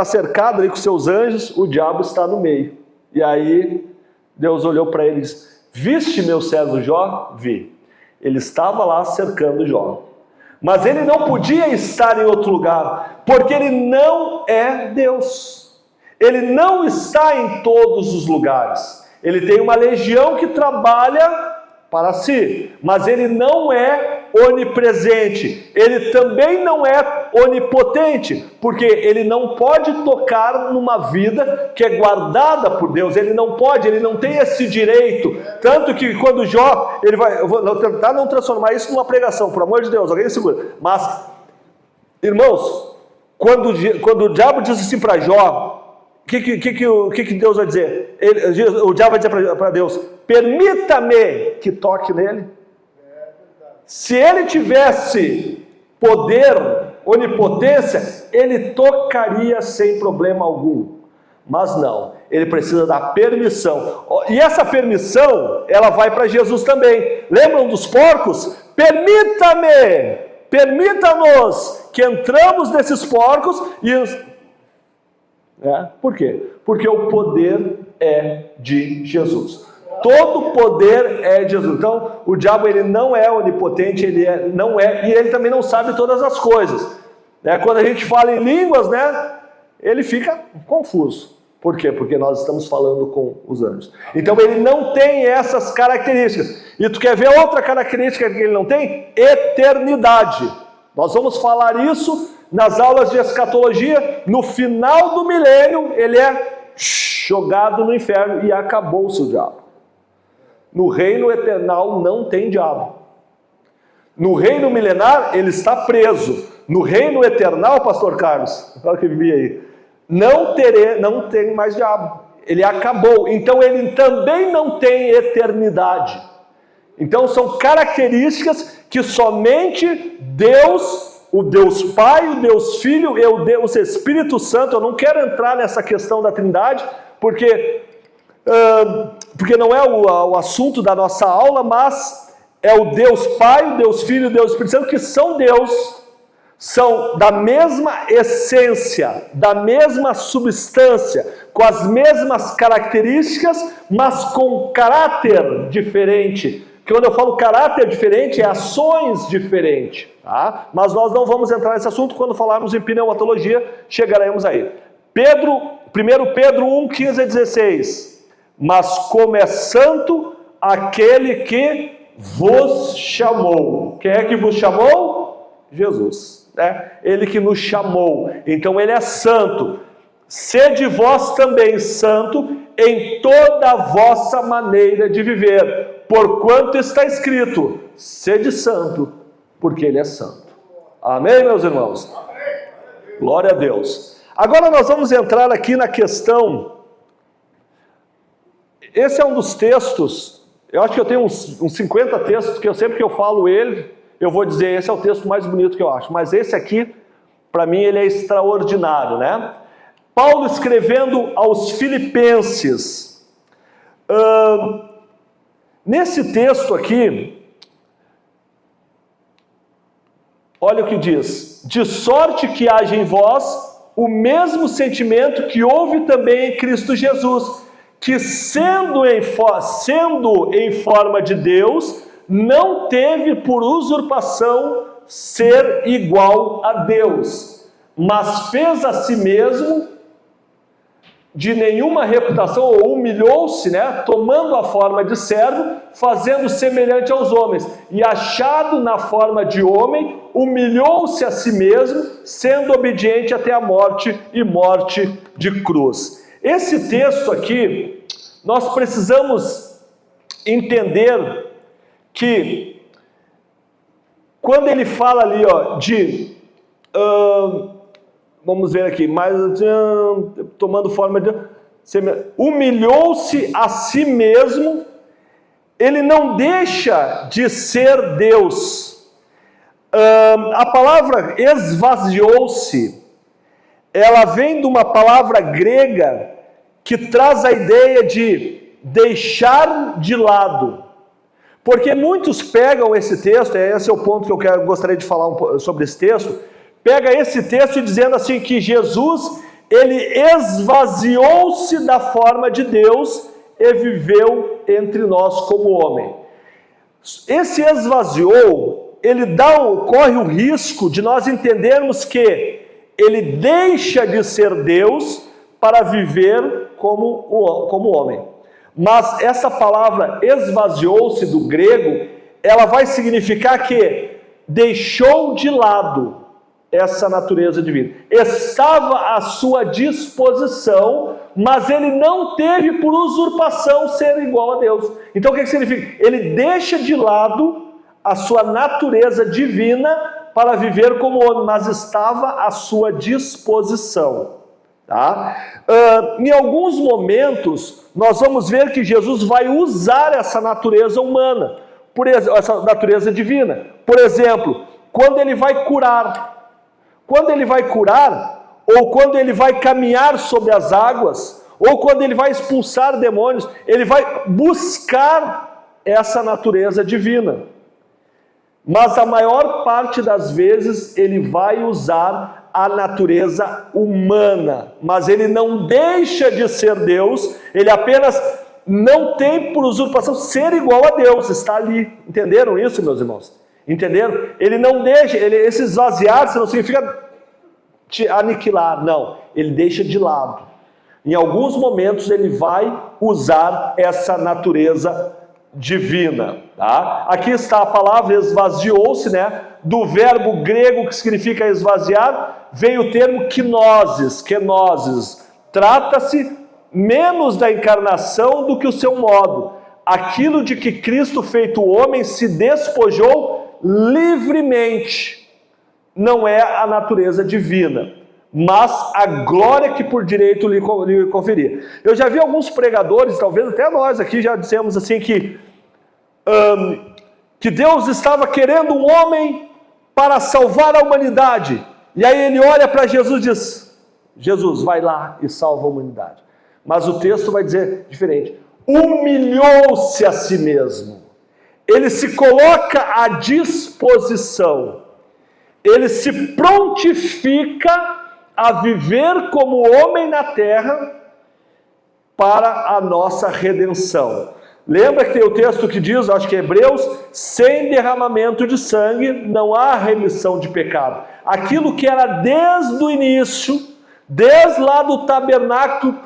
cercado ali com seus anjos, o diabo está no meio. E aí, Deus olhou para ele e disse, viste meu servo Jó? Vi. Ele estava lá cercando Jó. Mas ele não podia estar em outro lugar, porque ele não é Deus. Ele não está em todos os lugares. Ele tem uma legião que trabalha para si, mas ele não é onipresente. Ele também não é onipotente, porque ele não pode tocar numa vida que é guardada por Deus. Ele não pode, ele não tem esse direito. Tanto que quando Jó, eu vou tentar não transformar isso numa pregação, por amor de Deus, alguém segura. Mas, irmãos, quando o diabo diz assim para Jó, o que Deus vai dizer? O diabo vai dizer para Deus, permita-me que toque nele. Se ele tivesse poder, onipotência, ele tocaria sem problema algum. Mas não, ele precisa da permissão. E essa permissão, ela vai para Jesus também. Lembram dos porcos? Permita-nos que entramos nesses porcos e... Por quê? Porque o poder é de Jesus. Todo poder é de Jesus. Então, o diabo, ele não é onipotente, e ele também não sabe todas as coisas. Quando a gente fala em línguas, ele fica confuso. Por quê? Porque nós estamos falando com os anjos. Então, ele não tem essas características. E tu quer ver outra característica que ele não tem? Eternidade. Nós vamos falar isso nas aulas de escatologia. No final do milênio, ele é jogado no inferno e acabou-se o diabo. No reino eternal não tem diabo. No reino milenar, ele está preso. No reino eternal, pastor Carlos, olha que vi aí, não tem mais diabo. Ele acabou. Então ele também não tem eternidade. Então são características que somente Deus, o Deus Pai, o Deus Filho e o Deus Espírito Santo, eu não quero entrar nessa questão da Trindade, porque não é o assunto da nossa aula, mas é o Deus Pai, o Deus Filho e o Deus Espírito Santo, que são Deus, são da mesma essência, da mesma substância, com as mesmas características, mas com caráter diferente. Quando eu falo caráter diferente, é ações diferentes, tá? Mas nós não vamos entrar nesse assunto. Quando falarmos em pneumatologia, chegaremos aí. 1 Pedro 1, 15 a 16. Mas como é santo aquele que vos chamou. Quem é que vos chamou? Jesus. né? Ele que nos chamou, então ele é santo. Sede vós também santo em toda a vossa maneira de viver, porquanto está escrito, sede santo, porque ele é santo. Amém, meus irmãos? Glória a Deus. Agora nós vamos entrar aqui na questão, esse é um dos textos, eu acho que eu tenho uns 50 textos, que sempre que eu falo ele, eu vou dizer, esse é o texto mais bonito que eu acho, mas esse aqui, para mim, ele é extraordinário, né? Paulo escrevendo aos Filipenses, nesse texto aqui, olha o que diz, de sorte que haja em vós o mesmo sentimento que houve também em Cristo Jesus, que sendo em forma de Deus, não teve por usurpação ser igual a Deus, mas fez a si mesmo de nenhuma reputação, ou humilhou-se, né, tomando a forma de servo, fazendo semelhante aos homens, e achado na forma de homem, humilhou-se a si mesmo, sendo obediente até a morte e morte de cruz. Esse texto aqui, nós precisamos entender que quando ele fala ali, ó, de vamos ver aqui, mas tomando forma de humilhou-se a si mesmo, ele não deixa de ser Deus. A palavra esvaziou-se, ela vem de uma palavra grega que traz a ideia de deixar de lado. Porque muitos pegam esse texto, esse é o ponto que eu gostaria de falar sobre esse texto, pega esse texto dizendo assim que Jesus, ele esvaziou-se da forma de Deus e viveu entre nós como homem. Esse esvaziou, ele corre o risco de nós entendermos que ele deixa de ser Deus para viver como homem. Mas essa palavra esvaziou-se do grego, ela vai significar que deixou de lado essa natureza divina. Estava à sua disposição, mas ele não teve por usurpação ser igual a Deus. Então o que significa? Ele deixa de lado a sua natureza divina para viver como homem, mas estava à sua disposição. Tá? Em alguns momentos, nós vamos ver que Jesus vai usar essa natureza humana, essa natureza divina. Por exemplo, quando ele vai curar. Quando ele vai curar, ou quando ele vai caminhar sobre as águas, ou quando ele vai expulsar demônios, ele vai buscar essa natureza divina. Mas a maior parte das vezes ele vai usar a natureza humana, mas ele não deixa de ser Deus, ele apenas não tem por usurpação ser igual a Deus, está ali. Entenderam isso, meus irmãos? Entenderam? Ele não deixa, esse esvaziar-se não significa te aniquilar, não, ele deixa de lado. Em alguns momentos ele vai usar essa natureza divina. Tá? Aqui está a palavra esvaziou-se, né? Do verbo grego que significa esvaziar, veio o termo kenosis. Trata-se menos da encarnação do que o seu modo. Aquilo de que Cristo, feito homem, se despojou livremente. Não é a natureza divina, mas a glória que por direito lhe conferia. Eu já vi alguns pregadores, talvez até nós aqui já dissemos assim que Deus estava querendo um homem para salvar a humanidade. E aí ele olha para Jesus e diz, Jesus, vai lá e salva a humanidade. Mas o texto vai dizer diferente. Humilhou-se a si mesmo. Ele se coloca à disposição. Ele se prontifica a viver como homem na terra para a nossa redenção. Lembra que tem o texto que diz, acho que é Hebreus, sem derramamento de sangue não há remissão de pecado. Aquilo que era desde o início, desde lá do tabernáculo,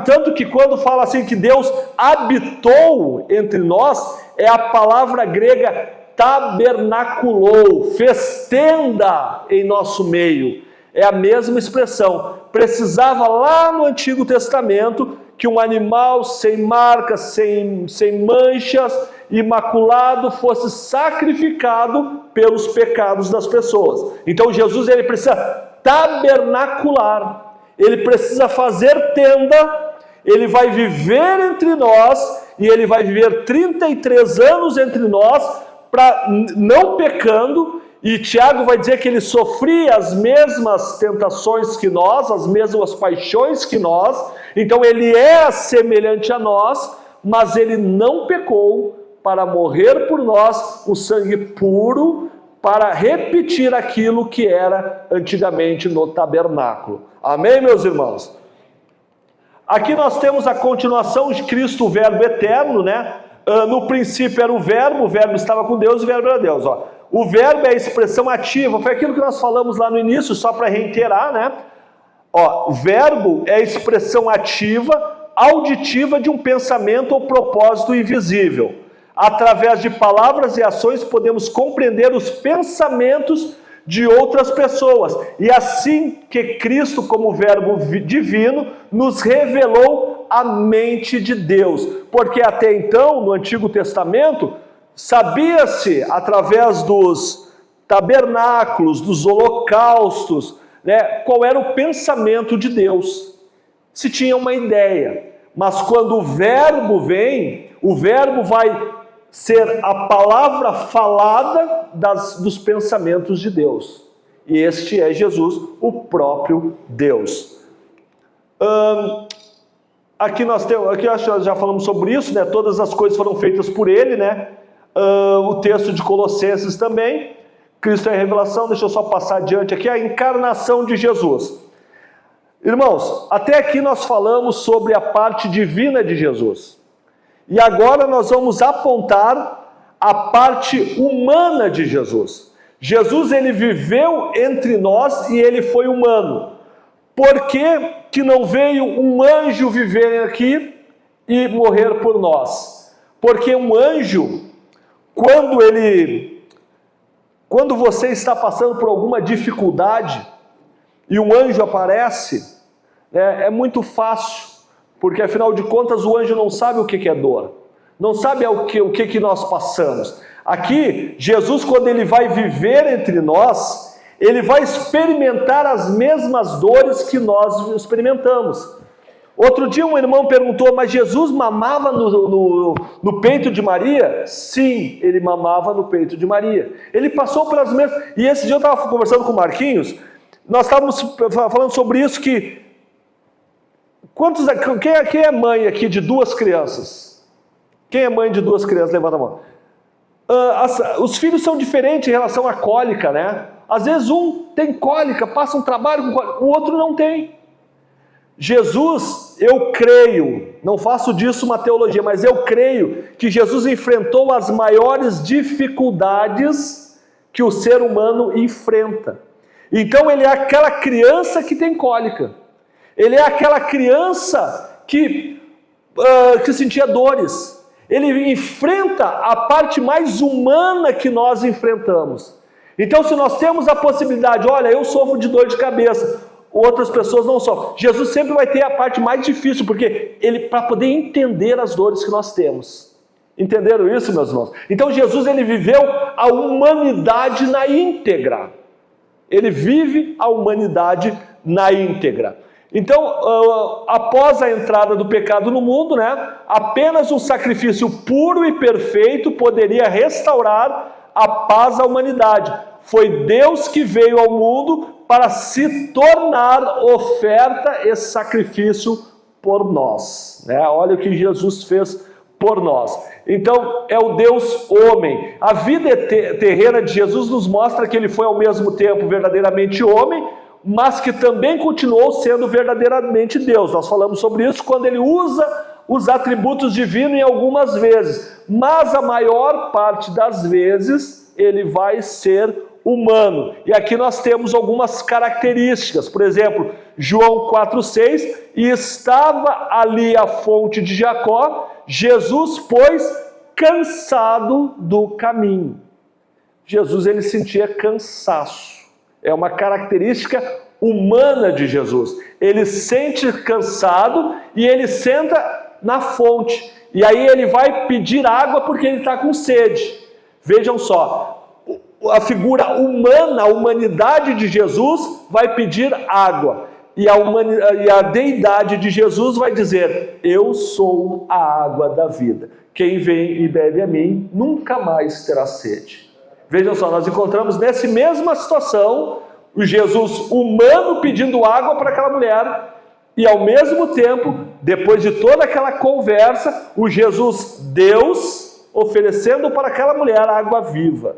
tanto que quando fala assim que Deus habitou entre nós, é a palavra grega tabernaculou, fez tenda em nosso meio. É a mesma expressão. Precisava lá no Antigo Testamento que um animal sem marcas, sem manchas, imaculado, fosse sacrificado pelos pecados das pessoas. Então Jesus ele precisa tabernacular, ele precisa fazer tenda, ele vai viver entre nós, e ele vai viver 33 anos entre nós, não pecando, e Tiago vai dizer que ele sofria as mesmas tentações que nós, as mesmas paixões que nós, então ele é semelhante a nós, mas ele não pecou para morrer por nós, o sangue puro, para repetir aquilo que era antigamente no tabernáculo. Amém, meus irmãos? Aqui nós temos a continuação de Cristo, o Verbo eterno, né? No princípio era o Verbo estava com Deus, o Verbo era Deus. Ó. O Verbo é a expressão ativa, foi aquilo que nós falamos lá no início, só para reiterar, né? Ó, o Verbo é a expressão ativa, auditiva de um pensamento ou propósito invisível. Através de palavras e ações podemos compreender os pensamentos de outras pessoas. E assim que Cristo, como Verbo divino, nos revelou a mente de Deus. Porque até então, no Antigo Testamento, sabia-se através dos tabernáculos, dos holocaustos, né, qual era o pensamento de Deus. Se tinha uma ideia. Mas quando o Verbo vem, o Verbo vai ser a palavra falada dos pensamentos de Deus. E este é Jesus, o próprio Deus. Aqui nós já falamos sobre isso, né? Todas as coisas foram feitas por ele, né? O texto de Colossenses também. Cristo é a revelação, deixa eu só passar adiante aqui, a encarnação de Jesus. Irmãos, até aqui nós falamos sobre a parte divina de Jesus. E agora nós vamos apontar a parte humana de Jesus. Jesus, ele viveu entre nós e ele foi humano. Por que não veio um anjo viver aqui e morrer por nós? Porque um anjo, quando você está passando por alguma dificuldade e um anjo aparece, é muito fácil. Porque, afinal de contas, o anjo não sabe o que é dor. Não sabe o que nós passamos. Aqui, Jesus, quando ele vai viver entre nós, ele vai experimentar as mesmas dores que nós experimentamos. Outro dia um irmão perguntou, mas Jesus mamava no peito de Maria? Sim, ele mamava no peito de Maria. Ele passou pelas mesmas... E esse dia eu estava conversando com o Marquinhos, nós estávamos falando sobre isso, que... Quem é mãe aqui de duas crianças? Quem é mãe de duas crianças? Levanta a mão. Os filhos são diferentes em relação à cólica, né? Às vezes um tem cólica, passa um trabalho com cólica, o outro não tem. Jesus, eu creio, não faço disso uma teologia, mas eu creio que Jesus enfrentou as maiores dificuldades que o ser humano enfrenta. Então ele é aquela criança que tem cólica. Ele é aquela criança que sentia dores. Ele enfrenta a parte mais humana que nós enfrentamos. Então, se nós temos a possibilidade, olha, eu sofro de dor de cabeça, outras pessoas não sofrem. Jesus sempre vai ter a parte mais difícil, porque para poder entender as dores que nós temos. Entenderam isso, meus irmãos? Então, Jesus, ele viveu a humanidade na íntegra. Ele vive a humanidade na íntegra. Então, após a entrada do pecado no mundo, né, apenas um sacrifício puro e perfeito poderia restaurar a paz à humanidade. Foi Deus que veio ao mundo para se tornar oferta e sacrifício por nós. Né? Olha o que Jesus fez por nós. Então, é o Deus homem. A vida terrena de Jesus nos mostra que ele foi ao mesmo tempo verdadeiramente homem, mas que também continuou sendo verdadeiramente Deus. Nós falamos sobre isso quando ele usa os atributos divinos em algumas vezes, mas a maior parte das vezes ele vai ser humano. E aqui nós temos algumas características. Por exemplo, João 4,6, e estava ali a fonte de Jacó, Jesus, pois, cansado do caminho. Jesus ele sentia cansaço. É uma característica humana de Jesus. Ele sente cansado e ele senta na fonte. E aí ele vai pedir água porque ele está com sede. Vejam só, a figura humana, a humanidade de Jesus vai pedir água. E a deidade de Jesus vai dizer: eu sou a água da vida. Quem vem e bebe a mim nunca mais terá sede. Vejam só, nós encontramos nessa mesma situação o Jesus humano pedindo água para aquela mulher, e ao mesmo tempo, depois de toda aquela conversa, o Jesus Deus oferecendo para aquela mulher água viva.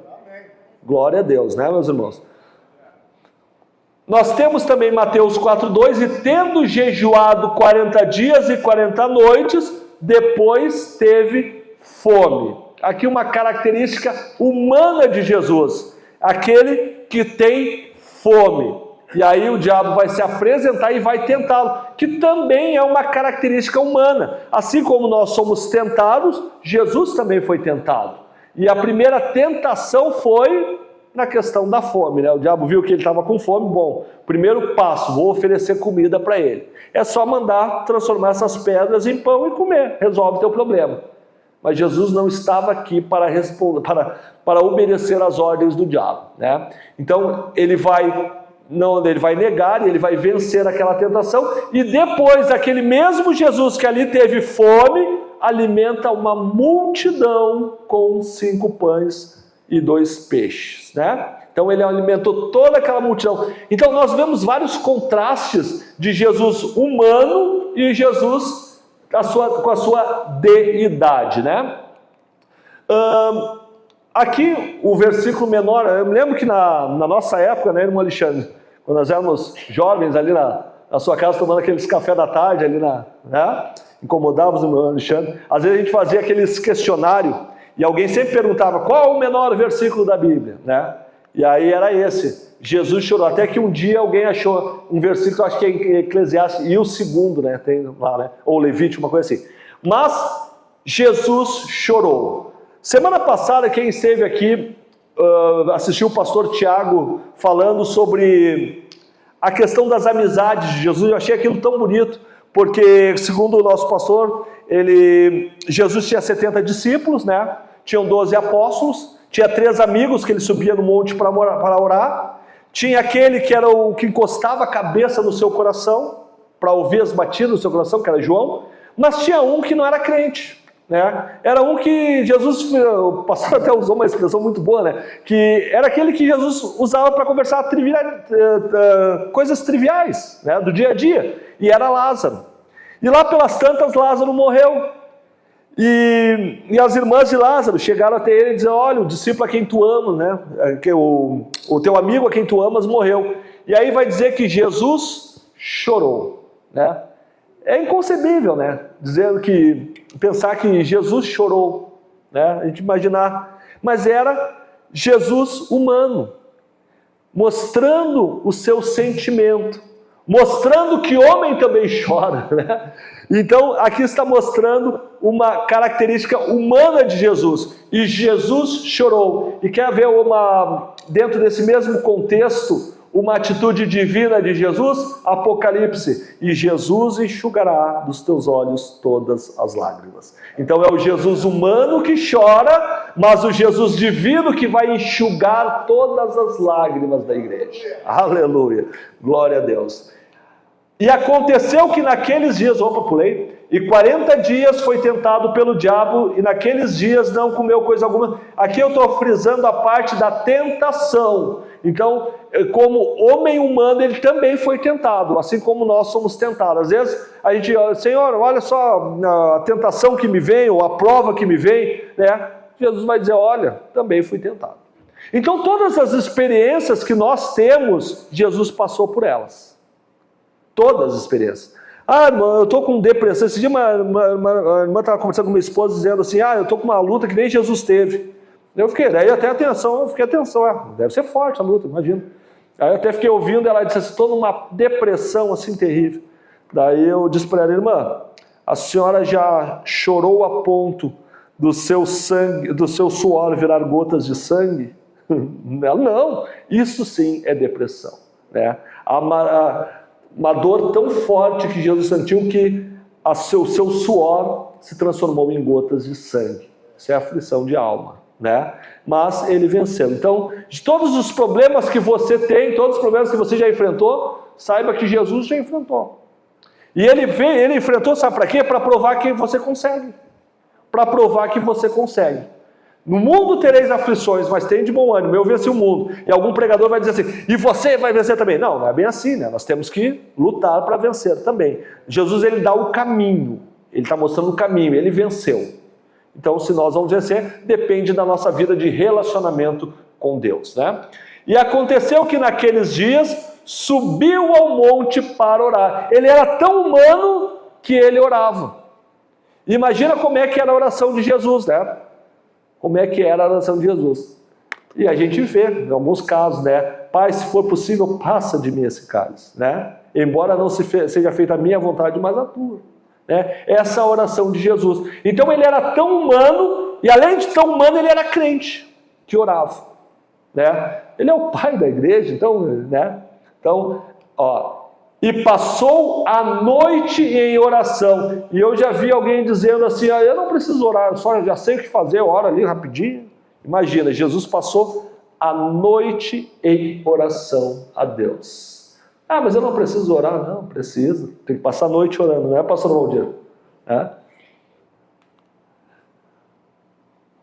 Glória a Deus, né, meus irmãos? Nós temos também Mateus 4,2, e tendo jejuado 40 dias e 40 noites, depois teve fome. Aqui uma característica humana de Jesus, aquele que tem fome. E aí o diabo vai se apresentar e vai tentá-lo, que também é uma característica humana. Assim como nós somos tentados, Jesus também foi tentado. E a primeira tentação foi na questão da fome, né? O diabo viu que ele estava com fome, bom, primeiro passo, vou oferecer comida para ele. É só mandar transformar essas pedras em pão e comer, resolve o teu problema. Mas Jesus não estava aqui para responder, para obedecer às ordens do diabo, né? Então ele vai negar e ele vai vencer aquela tentação, e depois aquele mesmo Jesus que ali teve fome, alimenta uma multidão com 5 pães e 2 peixes, né? Então ele alimentou toda aquela multidão. Então nós vemos vários contrastes de Jesus humano e Jesus com a sua deidade, né? Aqui o versículo menor, eu me lembro que na nossa época, né, irmão Alexandre, quando nós éramos jovens ali na sua casa tomando aqueles café da tarde ali né? Incomodávamos o irmão Alexandre. Às vezes a gente fazia aqueles questionários e alguém sempre perguntava qual o menor versículo da Bíblia, né? E aí era esse, Jesus chorou. Até que um dia alguém achou um versículo, acho que é Eclesiastes, e o segundo, né? Tem lá, né? Ou Levítico, uma coisa assim. Mas Jesus chorou. Semana passada, quem esteve aqui assistiu o pastor Tiago falando sobre a questão das amizades de Jesus. Eu achei aquilo tão bonito, porque segundo o nosso pastor, Jesus tinha 70 discípulos, né? Tinham 12 apóstolos, tinha 3 amigos que ele subia no monte para orar, tinha aquele que era o que encostava a cabeça no seu coração, para ouvir as batidas do seu coração, que era João, mas tinha um que não era crente, né? Era um que Jesus, o pastor até usou uma expressão muito boa, né? Que era aquele que Jesus usava para conversar coisas triviais, né? Do dia a dia, e era Lázaro. E lá pelas tantas, Lázaro morreu. E as irmãs de Lázaro chegaram até ele e diziam: olha, o discípulo a quem tu amas, né? O teu amigo a quem tu amas morreu. E aí vai dizer que Jesus chorou, né? É inconcebível, né? Pensar que Jesus chorou, né? A gente imaginar. Mas era Jesus humano, mostrando o seu sentimento, mostrando que homem também chora, né? Então, aqui está mostrando uma característica humana de Jesus. E Jesus chorou. E quer ver dentro desse mesmo contexto, uma atitude divina de Jesus? Apocalipse. E Jesus enxugará dos teus olhos todas as lágrimas. Então é o Jesus humano que chora, mas o Jesus divino que vai enxugar todas as lágrimas da igreja. Aleluia. Glória a Deus. E aconteceu que naqueles dias, e 40 dias foi tentado pelo diabo, e naqueles dias não comeu coisa alguma. Aqui eu estou frisando a parte da tentação. Então, como homem humano, ele também foi tentado, assim como nós somos tentados. Às vezes a gente, Senhor, olha só a tentação que me vem, ou a prova que me vem, né? Jesus vai dizer: olha, também fui tentado. Então, todas as experiências que nós temos, Jesus passou por elas. Todas as experiências. Irmã, eu estou com depressão. Esse dia uma irmã estava conversando com minha esposa, dizendo assim: eu estou com uma luta que nem Jesus teve. Eu fiquei atenção, deve ser forte a luta, imagina. Aí eu até fiquei ouvindo, ela disse assim: estou numa depressão assim terrível. Daí eu disse para ela: irmã, a senhora já chorou a ponto do seu sangue, do seu suor virar gotas de sangue? Não, isso sim é depressão, né? Uma dor tão forte que Jesus sentiu que o seu suor se transformou em gotas de sangue. Isso é aflição de alma, né? Mas ele venceu. Então, de todos os problemas que você tem, todos os problemas que você já enfrentou, saiba que Jesus já enfrentou. E ele enfrentou, sabe para quê? Para provar que você consegue. Para provar que você consegue. No mundo tereis aflições, mas tem de bom ânimo, eu venci o mundo. E algum pregador vai dizer assim, e você vai vencer também? Não, não é bem assim, né? Nós temos que lutar para vencer também. Jesus, ele dá o caminho, ele está mostrando o caminho, ele venceu. Então, se nós vamos vencer, depende da nossa vida de relacionamento com Deus, né? E aconteceu que naqueles dias, subiu ao monte para orar. Ele era tão humano que ele orava. Imagina como é que era a oração de Jesus, né? Como é que era a oração de Jesus. E a gente vê, em alguns casos, né? Pai, se for possível, passa de mim esse cálice, né? Embora não seja feita a minha vontade, mas a tua. Né? Essa é a oração de Jesus. Então ele era tão humano, e além de tão humano, ele era crente, que orava. Né? Ele é o pai da igreja, então, né? Então, ó, e passou a noite em oração. E eu já vi alguém dizendo assim, eu não preciso orar, eu já sei o que fazer, eu oro ali rapidinho. Imagina, Jesus passou a noite em oração a Deus. Ah, mas eu não preciso orar. Não, precisa. Tem que passar a noite orando, não é, pastor Valdir? É?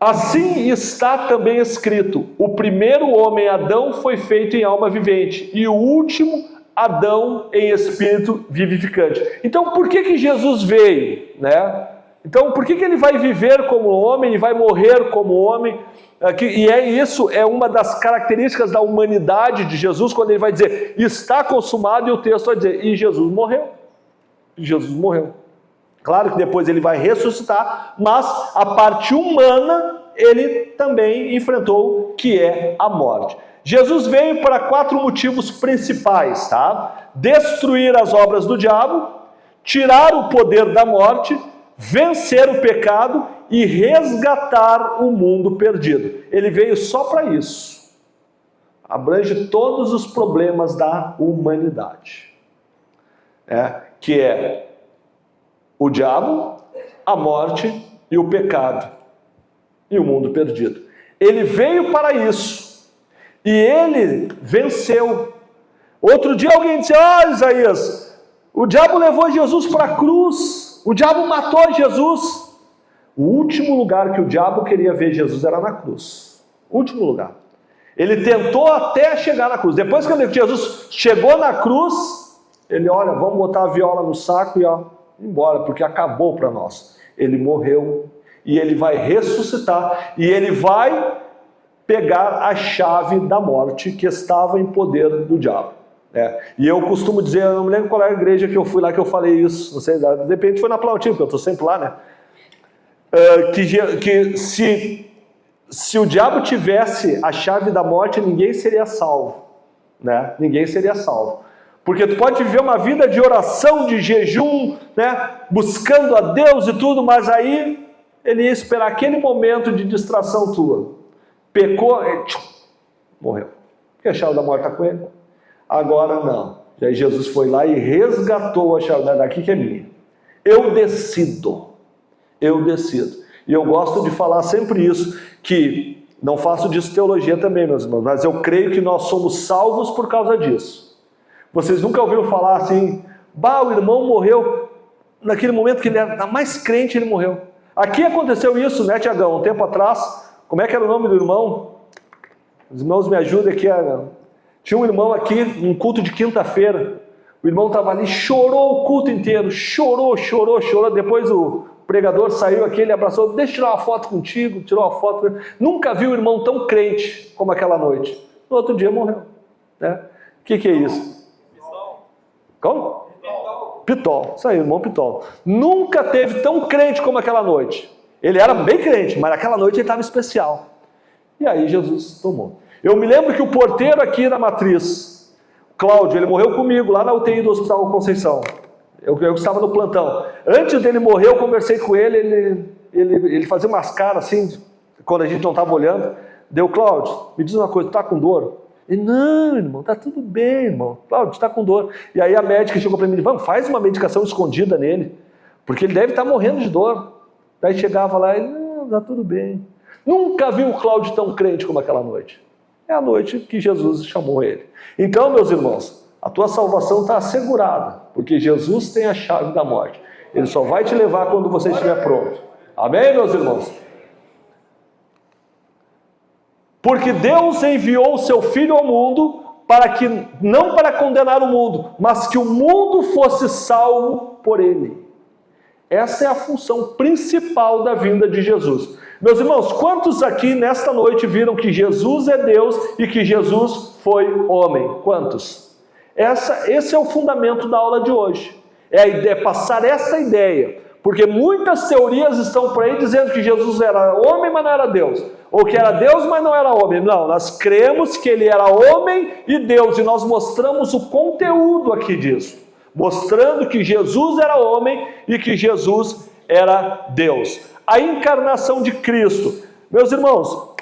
Assim está também escrito, o primeiro homem, Adão, foi feito em alma vivente, e o último, Adão, em espírito vivificante. Então, por que Jesus veio? Né? Então, por que ele vai viver como homem e vai morrer como homem? Isso é uma das características da humanidade de Jesus, quando ele vai dizer, está consumado, e o texto vai dizer, e Jesus morreu. Jesus morreu. Claro que depois ele vai ressuscitar, mas a parte humana ele também enfrentou, que é a morte. Jesus veio para 4 motivos principais, tá? Destruir as obras do diabo, tirar o poder da morte, vencer o pecado e resgatar o mundo perdido. Ele veio só para isso. Abrange todos os problemas da humanidade. Que é o diabo, a morte e o pecado. E o mundo perdido. Ele veio para isso. E ele venceu. Outro dia alguém disse, Isaías, o diabo levou Jesus para a cruz. O diabo matou Jesus. O último lugar que o diabo queria ver Jesus era na cruz. O último lugar. Ele tentou até chegar na cruz. Depois que Jesus chegou na cruz, ele, olha, vamos botar a viola no saco e ir embora, porque acabou para nós. Ele morreu e ele vai ressuscitar e ele vai pegar a chave da morte que estava em poder do diabo. E eu costumo dizer, eu não me lembro qual era a igreja que eu fui lá que eu falei isso, não sei, de repente foi na Planaltina, porque eu estou sempre lá, né? Que se o diabo tivesse a chave da morte, ninguém seria salvo, né? Ninguém seria salvo. Porque tu pode viver uma vida de oração, de jejum, né? Buscando a Deus e tudo, mas aí ele ia esperar aquele momento de distração tua. Pecou, morreu. Porque a chave da morte está com ele. Agora não. E aí Jesus foi lá e resgatou a chave daqui que é minha. Eu decido. Eu decido. E eu gosto de falar sempre isso, que não faço disso teologia também, meus irmãos, mas eu creio que nós somos salvos por causa disso. Vocês nunca ouviram falar assim, o irmão morreu, naquele momento que ele era mais crente, ele morreu. Aqui aconteceu isso, né, Tiagão, um tempo atrás. Como é que era o nome do irmão? Os irmãos me ajudem aqui. Tinha um irmão aqui, um culto de quinta-feira. O irmão estava ali, chorou o culto inteiro, chorou. Depois o pregador saiu aqui, ele abraçou, deixa eu tirar uma foto contigo, tirou uma foto. Nunca vi um irmão tão crente como aquela noite. No outro dia morreu. Né? O que é isso? Como? Pitol. Isso aí, irmão Pitol. Nunca teve tão crente como aquela noite. Ele era bem crente, mas naquela noite ele estava especial. E aí Jesus tomou. Eu me lembro que o porteiro aqui da Matriz, Cláudio, ele morreu comigo lá na UTI do Hospital Conceição. Eu estava no plantão. Antes dele morrer, eu conversei com ele, ele fazia umas caras assim, quando a gente não estava olhando. Deu, Cláudio, me diz uma coisa, tá com dor? Ele, não, irmão, tá tudo bem, irmão. Cláudio, tá com dor. E aí a médica chegou para mim e disse, vamos, faz uma medicação escondida nele, porque ele deve estar morrendo de dor. Daí chegava lá e ele, não, tá tudo bem. Nunca vi o Cláudio tão crente como aquela noite. É a noite que Jesus chamou ele. Então, meus irmãos, a tua salvação está assegurada, porque Jesus tem a chave da morte. Ele só vai te levar quando você estiver pronto. Amém, meus irmãos? Porque Deus enviou o seu Filho ao mundo para que, não para condenar o mundo, mas que o mundo fosse salvo por ele. Essa é a função principal da vinda de Jesus. Meus irmãos, quantos aqui nesta noite viram que Jesus é Deus e que Jesus foi homem? Quantos? Esse é o fundamento da aula de hoje. É a ideia, passar essa ideia. Porque muitas teorias estão por aí dizendo que Jesus era homem, mas não era Deus. Ou que era Deus, mas não era homem. Não, nós cremos que ele era homem e Deus. E nós mostramos o conteúdo aqui disso. Mostrando que Jesus era homem e que Jesus era Deus. A encarnação de Cristo. Meus irmãos,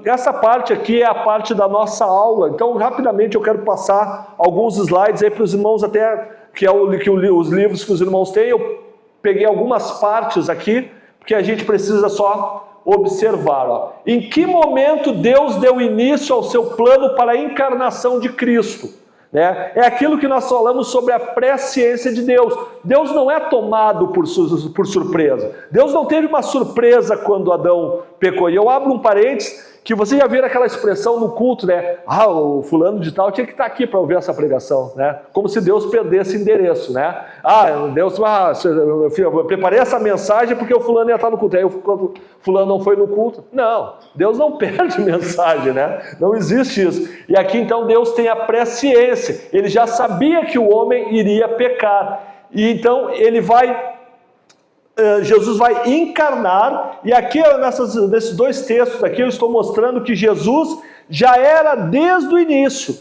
essa parte aqui é a parte da nossa aula. Então, rapidamente, eu quero passar alguns slides aí para os irmãos, até que é os livros que os irmãos têm. Eu peguei algumas partes aqui, porque a gente precisa só observar. Ó. Em que momento Deus deu início ao seu plano para a encarnação de Cristo? É aquilo que nós falamos sobre a presciência de Deus. Deus não é tomado por surpresa. Deus não teve uma surpresa quando Adão pecou. E eu abro um parênteses, que você já viram aquela expressão no culto, né? Ah, o fulano de tal tinha que estar aqui para ouvir essa pregação, né? Como se Deus perdesse endereço, né? Ah, Deus, eu preparei essa mensagem porque o fulano ia estar no culto. Aí o fulano não foi no culto. Não, Deus não perde mensagem, né? Não existe isso. E aqui então Deus tem a presciência. Ele já sabia que o homem iria pecar. E então Jesus vai encarnar, e aqui nesses dois textos aqui eu estou mostrando que Jesus já era desde o início,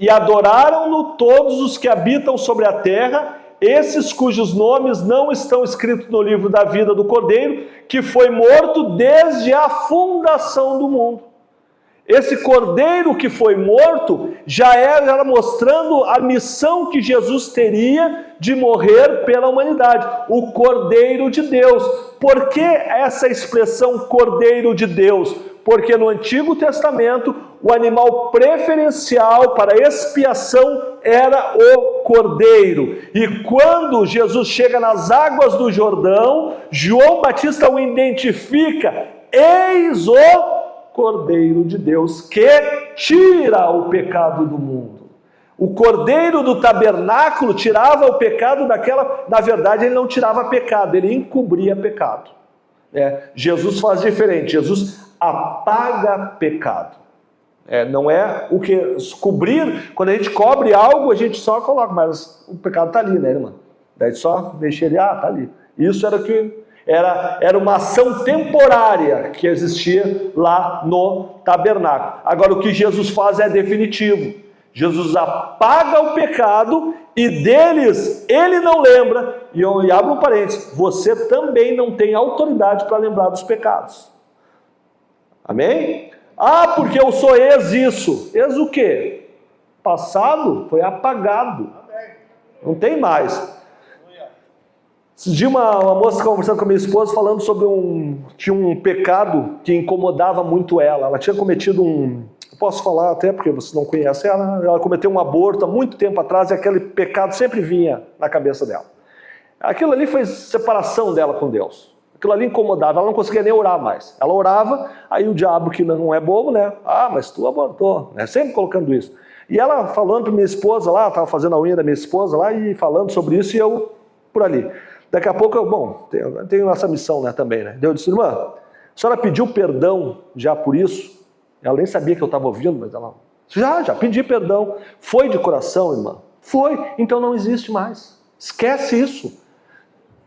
e adoraram-no todos os que habitam sobre a terra, esses cujos nomes não estão escritos no livro da vida do Cordeiro, que foi morto desde a fundação do mundo. Esse cordeiro que foi morto já era mostrando a missão que Jesus teria de morrer pela humanidade. O Cordeiro de Deus. Por que essa expressão Cordeiro de Deus? Porque no Antigo Testamento o animal preferencial para expiação era o cordeiro. E quando Jesus chega nas águas do Jordão, João Batista o identifica: eis o Cordeiro de Deus que tira o pecado do mundo. O cordeiro do tabernáculo tirava o pecado daquela... Na verdade, ele não tirava pecado, ele encobria pecado. Jesus faz diferente, Jesus apaga pecado. Não é o que cobrir. Quando a gente cobre algo, a gente só coloca, mas o pecado está ali, né, irmão? Daí só deixa ele, está ali. Isso era o que... Era uma ação temporária que existia lá no tabernáculo. Agora o que Jesus faz é definitivo. Jesus apaga o pecado e deles ele não lembra. E abro um parênteses, você também não tem autoridade para lembrar dos pecados. Amém? Ah, porque eu sou ex isso. Ex o quê? Passado foi apagado. Não tem mais. Esse dia uma moça conversando com a minha esposa falando sobre tinha um pecado que incomodava muito ela. Ela tinha cometido eu posso falar até porque você não conhece ela cometeu um aborto há muito tempo atrás e aquele pecado sempre vinha na cabeça dela. Aquilo ali foi separação dela com Deus. Aquilo ali incomodava, ela não conseguia nem orar mais. Ela orava, aí o diabo que não é bobo, né? Ah, mas tu abortou, né? Sempre colocando isso. E ela falando para minha esposa lá, estava fazendo a unha da minha esposa lá e falando sobre isso e eu por ali. Daqui a pouco eu tenho essa missão, né, também, né? Eu disse, irmã, a senhora pediu perdão já por isso? Ela nem sabia que eu estava ouvindo, mas ela... Já pedi perdão. Foi de coração, irmã? Foi. Então não existe mais. Esquece isso.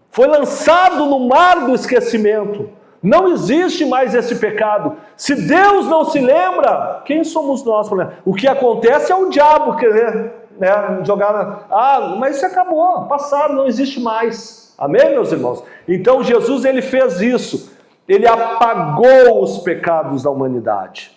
Foi lançado no mar do esquecimento. Não existe mais esse pecado. Se Deus não se lembra, quem somos nós? O que acontece é o diabo querer, né, jogar... mas isso acabou, passaram, não existe mais. Amém, meus irmãos? Então Jesus ele fez isso. Ele apagou os pecados da humanidade,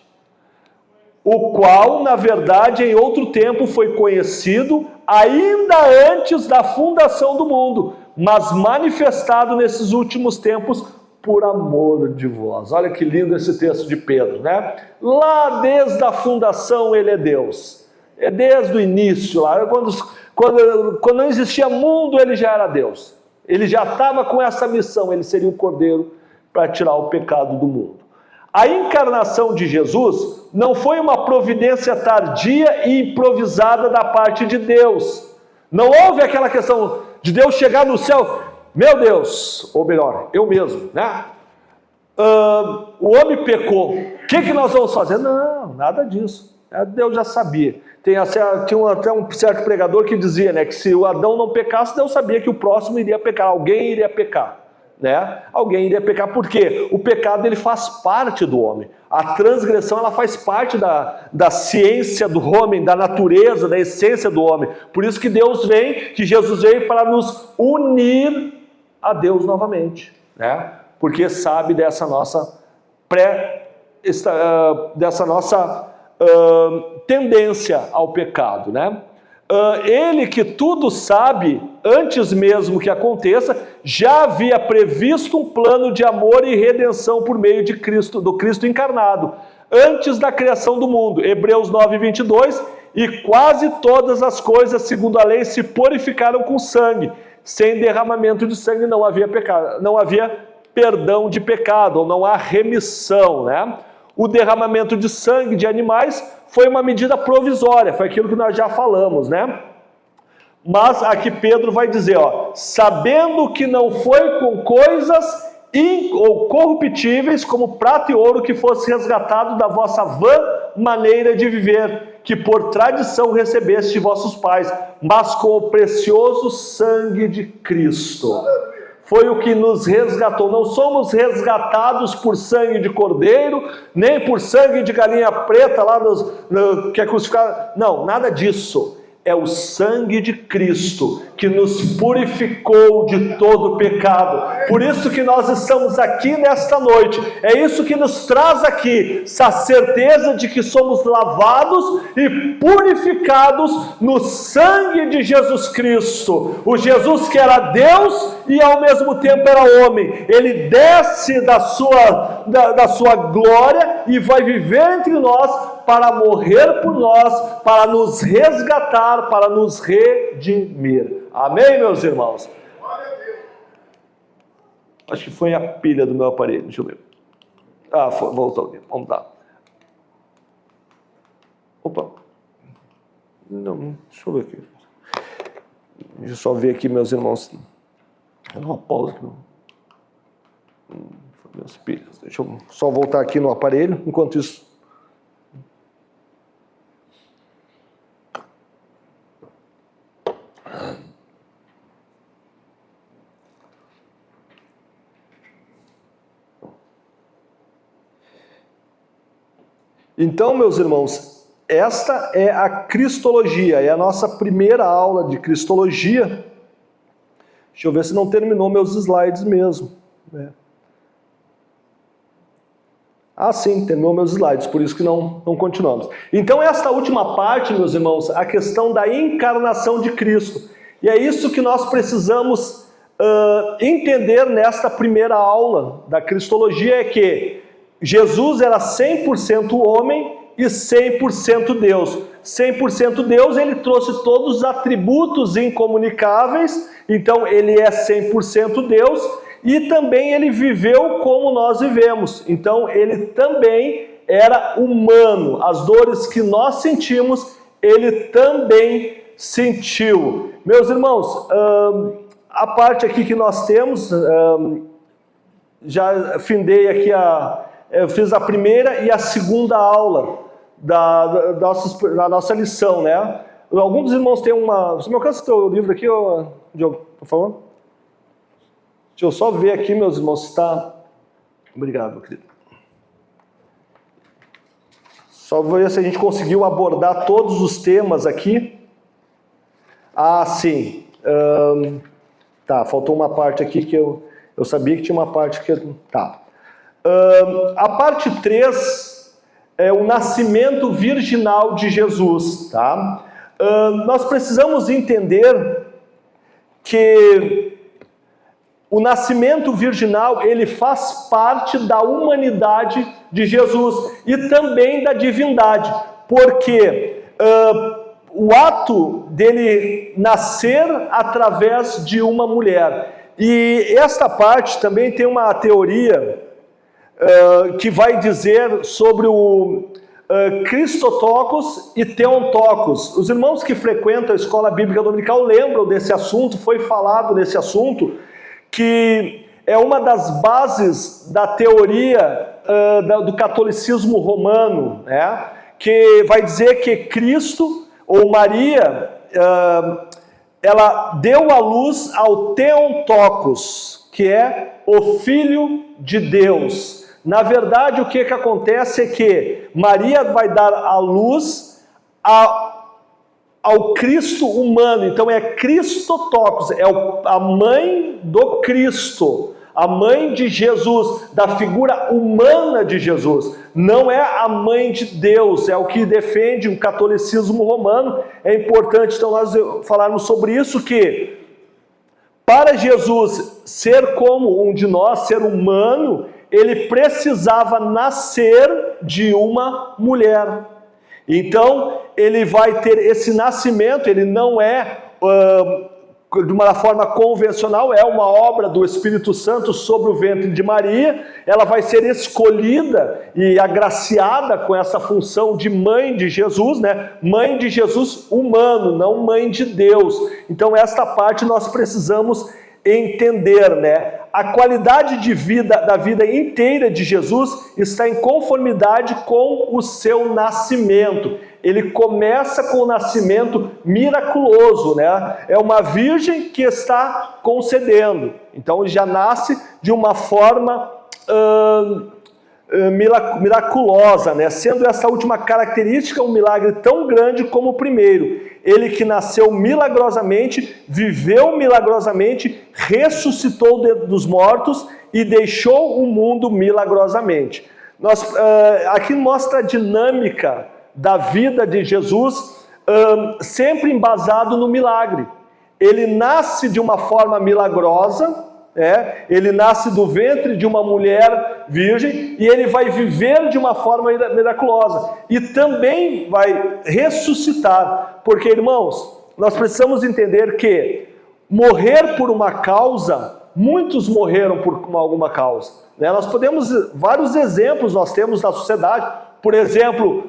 o qual, na verdade, em outro tempo foi conhecido ainda antes da fundação do mundo, mas manifestado nesses últimos tempos por amor de vós. Olha que lindo esse texto de Pedro, né? Lá desde a fundação ele é Deus. É desde o início, lá, quando não existia mundo, ele já era Deus. Ele já estava com essa missão, ele seria o Cordeiro para tirar o pecado do mundo. A encarnação de Jesus não foi uma providência tardia e improvisada da parte de Deus. Não houve aquela questão de Deus chegar no céu, meu Deus, ou melhor, eu mesmo, né? O homem pecou, o que nós vamos fazer? Não, nada disso. Deus já sabia. Tinha até um certo pregador que dizia, né, que se o Adão não pecasse, Deus sabia que o próximo iria pecar, alguém iria pecar. Né? Alguém iria pecar, por quê? O pecado ele faz parte do homem. A transgressão ela faz parte da ciência do homem, da natureza, da essência do homem. Por isso que Jesus veio para nos unir a Deus novamente, né? Porque sabe dessa nossa tendência ao pecado, né? Ele que tudo sabe, antes mesmo que aconteça, já havia previsto um plano de amor e redenção por meio de Cristo, do Cristo encarnado, antes da criação do mundo. Hebreus 9:22, e quase todas as coisas, segundo a lei, se purificaram com sangue. Sem derramamento de sangue não havia pecado, não havia perdão de pecado, ou não há remissão, né? O derramamento de sangue de animais foi uma medida provisória, foi aquilo que nós já falamos, né? Mas aqui Pedro vai dizer, sabendo que não foi com coisas ou corruptíveis como prata e ouro que fosse resgatado da vossa vã maneira de viver, que por tradição recebeste de vossos pais, mas com o precioso sangue de Cristo. Foi o que nos resgatou. Não somos resgatados por sangue de cordeiro, nem por sangue de galinha preta lá que é crucificado. Não, nada disso. É o sangue de Cristo que nos purificou de todo pecado. Por isso que nós estamos aqui nesta noite. É isso que nos traz aqui, essa certeza de que somos lavados e purificados no sangue de Jesus Cristo. O Jesus que era Deus e ao mesmo tempo era homem. Ele desce da sua glória e vai viver entre nós para morrer por nós, para nos resgatar, para nos redimir. Amém, meus irmãos? Acho que foi a pilha do meu aparelho, deixa eu ver. Voltou aqui, vamos lá. Opa. Não, deixa eu ver aqui. Deixa eu só ver aqui, meus irmãos. Uma pausa aqui. Minhas pilhas. Deixa eu só voltar aqui no aparelho, enquanto isso. Então, meus irmãos, esta é a Cristologia, é a nossa primeira aula de Cristologia. Deixa eu ver se não terminou meus slides mesmo. Sim, terminou meus slides, por isso que não continuamos. Então, esta última parte, meus irmãos, a questão da encarnação de Cristo. E é isso que nós precisamos entender nesta primeira aula da Cristologia, é que Jesus era 100% homem e 100% Deus. 100% Deus, ele trouxe todos os atributos incomunicáveis, então ele é 100% Deus, e também ele viveu como nós vivemos, então ele também era humano. As dores que nós sentimos, ele também sentiu. Meus irmãos, a parte aqui que nós temos, já findei aqui eu fiz a primeira e a segunda aula da nossa lição, né? Alguns dos irmãos têm uma... Você me alcança o teu livro aqui, Diogo, por favor? Deixa eu só ver aqui, meus irmãos, se está... Obrigado, querido. Só ver se a gente conseguiu abordar todos os temas aqui. Sim. Faltou uma parte aqui que eu sabia que tinha uma parte que... A parte 3 é o nascimento virginal de Jesus, tá? Nós precisamos entender que o nascimento virginal, ele faz parte da humanidade de Jesus e também da divindade, porque o ato dele nascer através de uma mulher. E esta parte também tem uma teoria que vai dizer sobre o Cristotokos e Theotokos. Os irmãos que frequentam a escola bíblica dominical lembram desse assunto, foi falado nesse assunto, que é uma das bases da teoria do catolicismo romano, né? Que vai dizer que Cristo, ou Maria, ela deu à luz ao Theotokos, que é o Filho de Deus. Na verdade, o que acontece é que Maria vai dar à luz ao Cristo humano. Então é Cristotokos, é a mãe do Cristo, a mãe de Jesus, da figura humana de Jesus. Não é a mãe de Deus, é o que defende o catolicismo romano. É importante então nós falarmos sobre isso, que para Jesus ser como um de nós, ser humano, ele precisava nascer de uma mulher. Então, ele vai ter esse nascimento, ele não é de uma forma convencional, é uma obra do Espírito Santo sobre o ventre de Maria. Ela vai ser escolhida e agraciada com essa função de mãe de Jesus, né? Mãe de Jesus humano, não mãe de Deus. Então, esta parte nós precisamos entender, né? A qualidade de vida, da vida inteira de Jesus está em conformidade com o seu nascimento. Ele começa com o nascimento miraculoso, né? É uma virgem que está concedendo. Então, ele já nasce de uma forma miraculosa, né? Sendo essa última característica um milagre tão grande como o primeiro. Ele que nasceu milagrosamente, viveu milagrosamente, ressuscitou dos mortos e deixou o mundo milagrosamente. Aqui mostra a dinâmica da vida de Jesus, sempre embasado no milagre. Ele nasce de uma forma milagrosa, ele nasce do ventre de uma mulher virgem e ele vai viver de uma forma miraculosa e também vai ressuscitar, porque, irmãos, nós precisamos entender que morrer por uma causa, muitos morreram por alguma causa, né? Nós podemos, vários exemplos nós temos na sociedade. Por exemplo,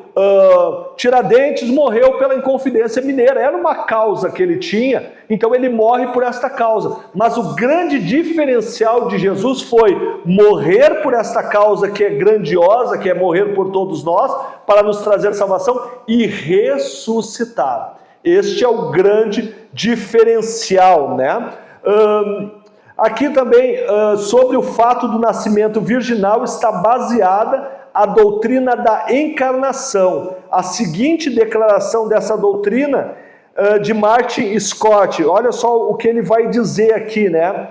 Tiradentes morreu pela Inconfidência Mineira, era uma causa que ele tinha, então ele morre por esta causa. Mas o grande diferencial de Jesus foi morrer por esta causa que é grandiosa, que é morrer por todos nós, para nos trazer salvação, e ressuscitar. Este é o grande diferencial, né? Aqui também, sobre o fato do nascimento virginal, está baseada a doutrina da encarnação. A seguinte declaração dessa doutrina de Martin Scott, olha só o que ele vai dizer aqui, né?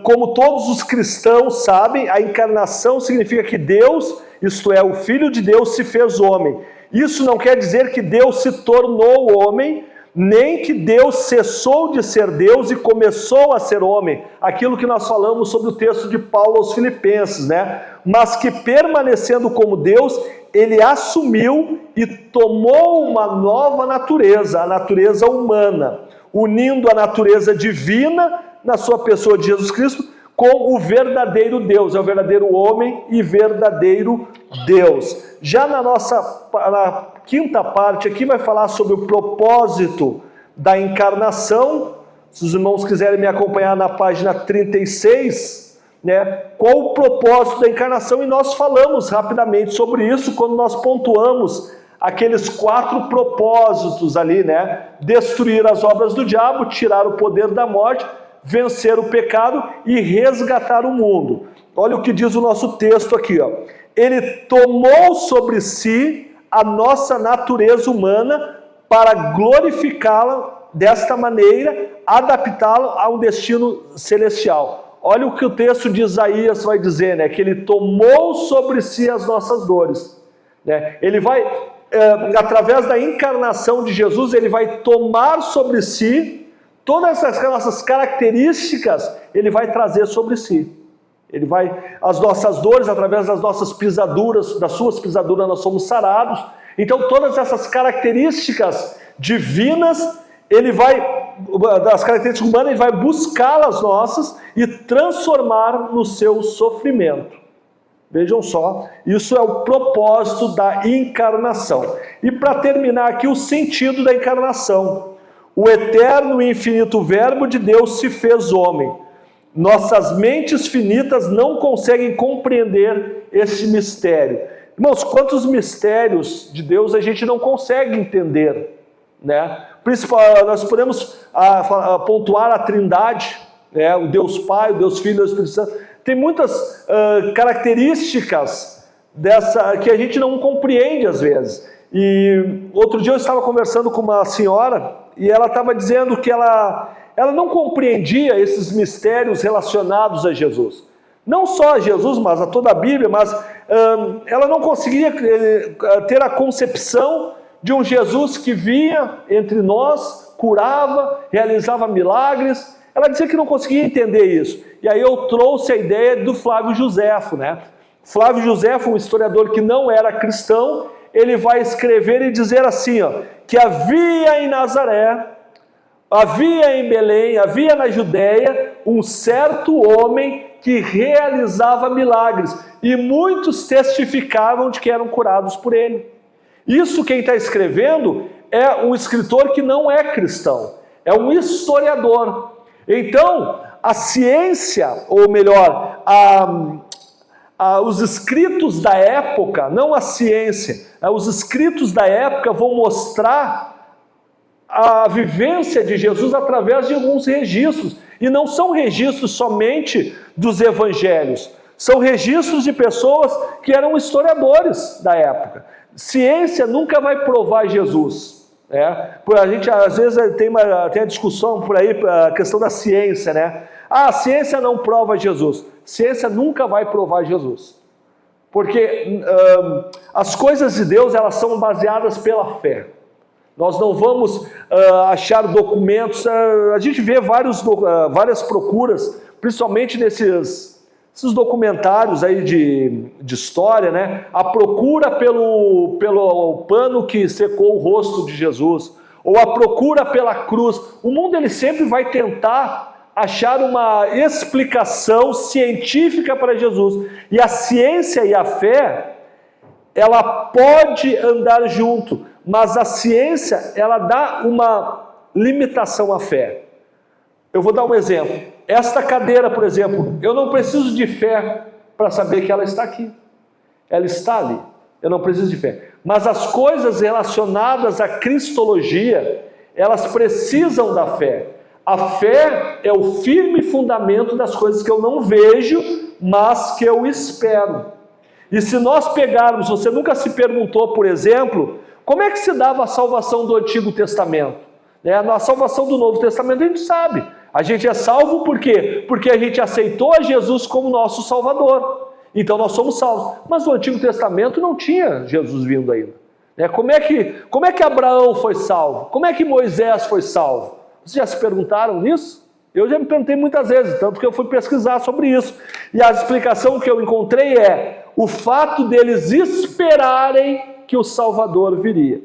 Como todos os cristãos sabem, a encarnação significa que Deus, isto é, o Filho de Deus, se fez homem. Isso não quer dizer que Deus se tornou homem, nem que Deus cessou de ser Deus e começou a ser homem, aquilo que nós falamos sobre o texto de Paulo aos Filipenses, né? Mas que permanecendo como Deus, ele assumiu e tomou uma nova natureza, a natureza humana, unindo a natureza divina na sua pessoa de Jesus Cristo com o verdadeiro Deus, é o verdadeiro homem e verdadeiro Deus. Já na quinta parte aqui vai falar sobre o propósito da encarnação. Se os irmãos quiserem me acompanhar na página 36, né, qual o propósito da encarnação? E nós falamos rapidamente sobre isso quando nós pontuamos aqueles 4 propósitos ali, né? Destruir as obras do diabo, tirar o poder da morte, vencer o pecado e resgatar o mundo. Olha o que diz o nosso texto aqui, ó. Ele tomou sobre si a nossa natureza humana para glorificá-la desta maneira, adaptá-la a um destino celestial. olha o que o texto de Isaías vai dizer, né? Que ele tomou sobre si as nossas dores, né? Ele vai, através da encarnação de Jesus, ele vai tomar sobre si todas as nossas características, ele vai trazer sobre si. Ele vai, as nossas dores, através das nossas pisaduras, das suas pisaduras nós somos sarados. Então todas essas características divinas, ele vai, das características humanas, ele vai buscá-las nossas e transformar no seu sofrimento. Vejam só, isso é o propósito da encarnação. E para terminar aqui, o sentido da encarnação. O eterno e infinito Verbo de Deus se fez homem. Nossas mentes finitas não conseguem compreender esse mistério. Irmãos, quantos mistérios de Deus a gente não consegue entender, né? Nós podemos pontuar a Trindade, né? O Deus Pai, o Deus Filho e o Espírito Santo. Tem muitas características dessa que a gente não compreende às vezes. E outro dia eu estava conversando com uma senhora e ela estava dizendo que ela não compreendia esses mistérios relacionados a Jesus. Não só a Jesus, mas a toda a Bíblia, mas ela não conseguia ter a concepção de um Jesus que vinha entre nós, curava, realizava milagres. Ela dizia que não conseguia entender isso. E aí eu trouxe a ideia do Flávio Joséfo, né? Flávio Joséfo, um historiador que não era cristão, ele vai escrever e dizer assim, ó, que havia em Nazaré, havia em Belém, havia na Judéia, um certo homem que realizava milagres, e muitos testificavam de que eram curados por ele. Isso quem está escrevendo é um escritor que não é cristão, é um historiador. Então, a ciência, ou melhor, os escritos da época, não a ciência, os escritos da época vão mostrar a vivência de Jesus através de alguns registros, e não são registros somente dos evangelhos, são registros de pessoas que eram historiadores da época. Ciência nunca vai provar Jesus, né? A gente às vezes tem a discussão por aí, a questão da ciência, né? A ciência não prova Jesus. Ciência nunca vai provar Jesus, porque as coisas de Deus, elas são baseadas pela fé. Nós não vamos achar documentos, a gente vê várias procuras, principalmente nesses documentários aí de história, né? A procura pelo pano que secou o rosto de Jesus, ou a procura pela cruz. O mundo ele sempre vai tentar achar uma explicação científica para Jesus. E a ciência e a fé, ela pode andar junto, mas a ciência, ela dá uma limitação à fé. Eu vou dar um exemplo. Esta cadeira, por exemplo, eu não preciso de fé para saber que ela está aqui. Ela está ali. Eu não preciso de fé. Mas as coisas relacionadas à cristologia, elas precisam da fé. A fé é o firme fundamento das coisas que eu não vejo, mas que eu espero. E se nós pegarmos, você nunca se perguntou, por exemplo, como é que se dava a salvação do Antigo Testamento? Na salvação do Novo Testamento a gente sabe. A gente é salvo por quê? Porque a gente aceitou a Jesus como nosso Salvador. Então nós somos salvos. Mas no Antigo Testamento não tinha Jesus vindo ainda. Como é que Abraão foi salvo? Como é que Moisés foi salvo? Vocês já se perguntaram nisso? Eu já me perguntei muitas vezes, tanto que eu fui pesquisar sobre isso. E a explicação que eu encontrei é o fato deles esperarem que o Salvador viria.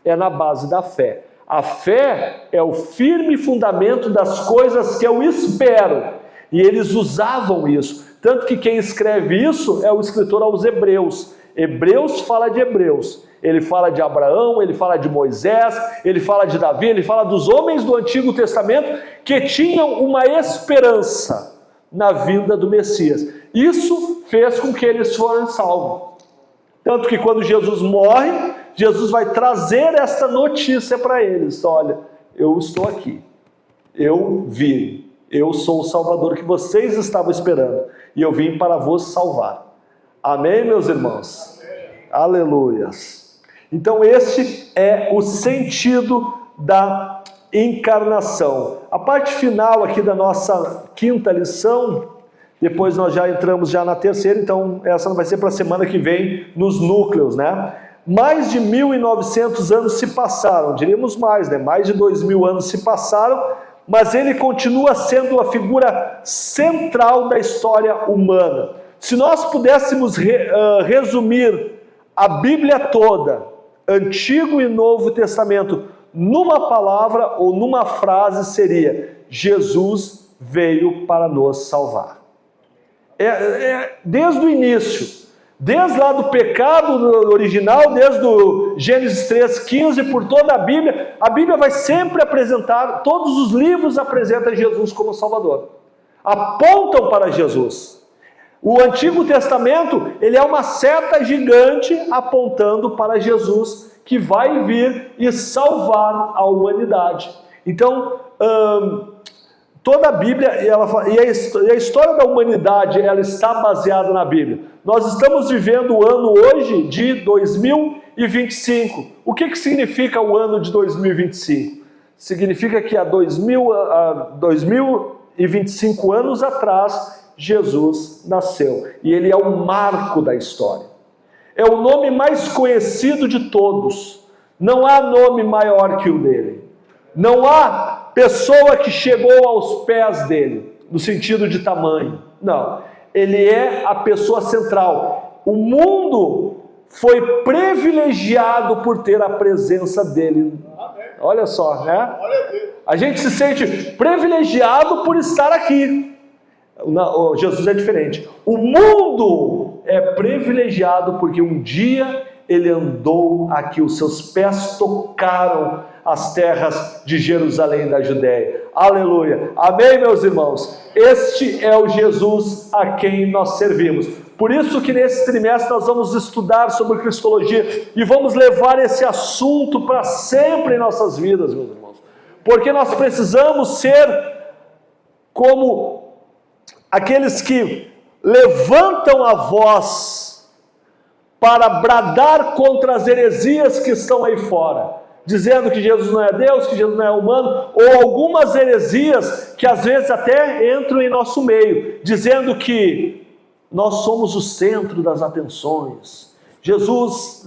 É na base da fé. A fé é o firme fundamento das coisas que eu espero. E eles usavam isso. Tanto que quem escreve isso é o escritor aos Hebreus. Hebreus fala de Hebreus. Ele fala de Abraão, ele fala de Moisés, ele fala de Davi, ele fala dos homens do Antigo Testamento que tinham uma esperança na vinda do Messias. Isso fez com que eles fossem salvos. Tanto que quando Jesus morre, Jesus vai trazer esta notícia para eles. Olha, eu estou aqui, eu vim, eu sou o Salvador que vocês estavam esperando, e eu vim para vos salvar. Amém, meus irmãos? Aleluias. Então este é o sentido da encarnação. A parte final aqui da nossa quinta lição Depois nós já entramos já na terceira, então essa vai ser para a semana que vem, nos núcleos, né? Mais de 1.900 anos se passaram, diríamos mais, né? Mais de 2.000 anos se passaram, mas ele continua sendo a figura central da história humana. Se nós pudéssemos resumir a Bíblia toda, Antigo e Novo Testamento, numa palavra ou numa frase, seria: Jesus veio para nos salvar. Desde o início, desde lá do pecado original, desde o Gênesis 3,15, por toda a Bíblia vai sempre apresentar, todos os livros apresentam Jesus como Salvador, apontam para Jesus. O Antigo Testamento, ele é uma seta gigante apontando para Jesus, que vai vir e salvar a humanidade. Então, toda a Bíblia e a história da humanidade, ela está baseada na Bíblia. Nós estamos vivendo o ano hoje de 2025. O que significa o ano de 2025? Significa que há 2025 anos atrás, Jesus nasceu. E ele é o marco da história. É o nome mais conhecido de todos. Não há nome maior que o dele. Não há pessoa que chegou aos pés dele, no sentido de tamanho. Não. Ele é a pessoa central. O mundo foi privilegiado por ter a presença dele. Olha só, né? A gente se sente privilegiado por estar aqui. Não, Jesus é diferente. O mundo é privilegiado porque um dia ele andou aqui, os seus pés tocaram as terras de Jerusalém da Judéia. Aleluia. Amém, meus irmãos? Este é o Jesus a quem nós servimos. Por isso que nesse trimestre nós vamos estudar sobre Cristologia e vamos levar esse assunto para sempre em nossas vidas, meus irmãos. Porque nós precisamos ser como aqueles que levantam a voz para bradar contra as heresias que estão aí fora, dizendo que Jesus não é Deus, que Jesus não é humano, ou algumas heresias que às vezes até entram em nosso meio, dizendo que nós somos o centro das atenções. Jesus,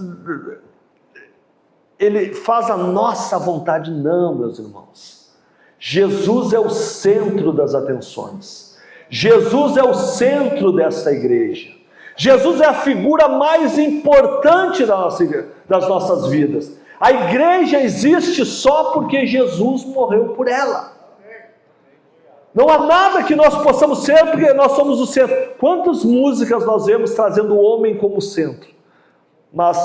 ele faz a nossa vontade. Não, meus irmãos. Jesus é o centro das atenções. Jesus é o centro desta igreja. Jesus é a figura mais importante das nossas vidas. A igreja existe só porque Jesus morreu por ela. Não há nada que nós possamos ser porque nós somos o centro. Quantas músicas nós vemos trazendo o homem como centro? Mas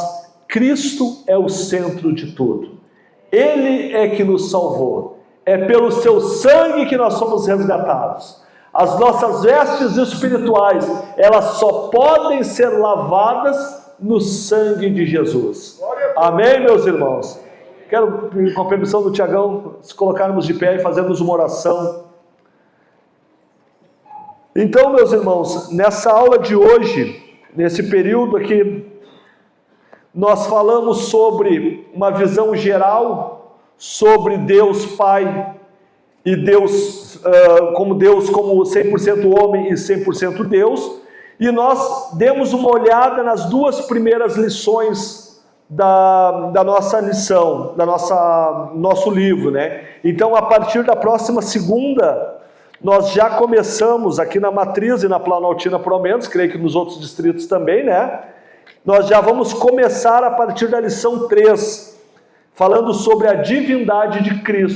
Cristo é o centro de tudo. Ele é que nos salvou. É pelo seu sangue que nós somos resgatados. As nossas vestes espirituais, elas só podem ser lavadas no sangue de Jesus. Amém, meus irmãos? Quero, com a permissão do Tiagão, se colocarmos de pé e fazermos uma oração. Então, meus irmãos, nessa aula de hoje, nesse período aqui, nós falamos sobre uma visão geral sobre Deus Pai e Deus como 100% homem e 100% Deus, e nós demos uma olhada nas duas primeiras lições da nossa lição, nosso livro, né? Então, a partir da próxima segunda, nós já começamos aqui na Matriz e na Planaltina, pelo menos, creio que nos outros distritos também, né? Nós já vamos começar a partir da lição 3, falando sobre a divindade de Cristo.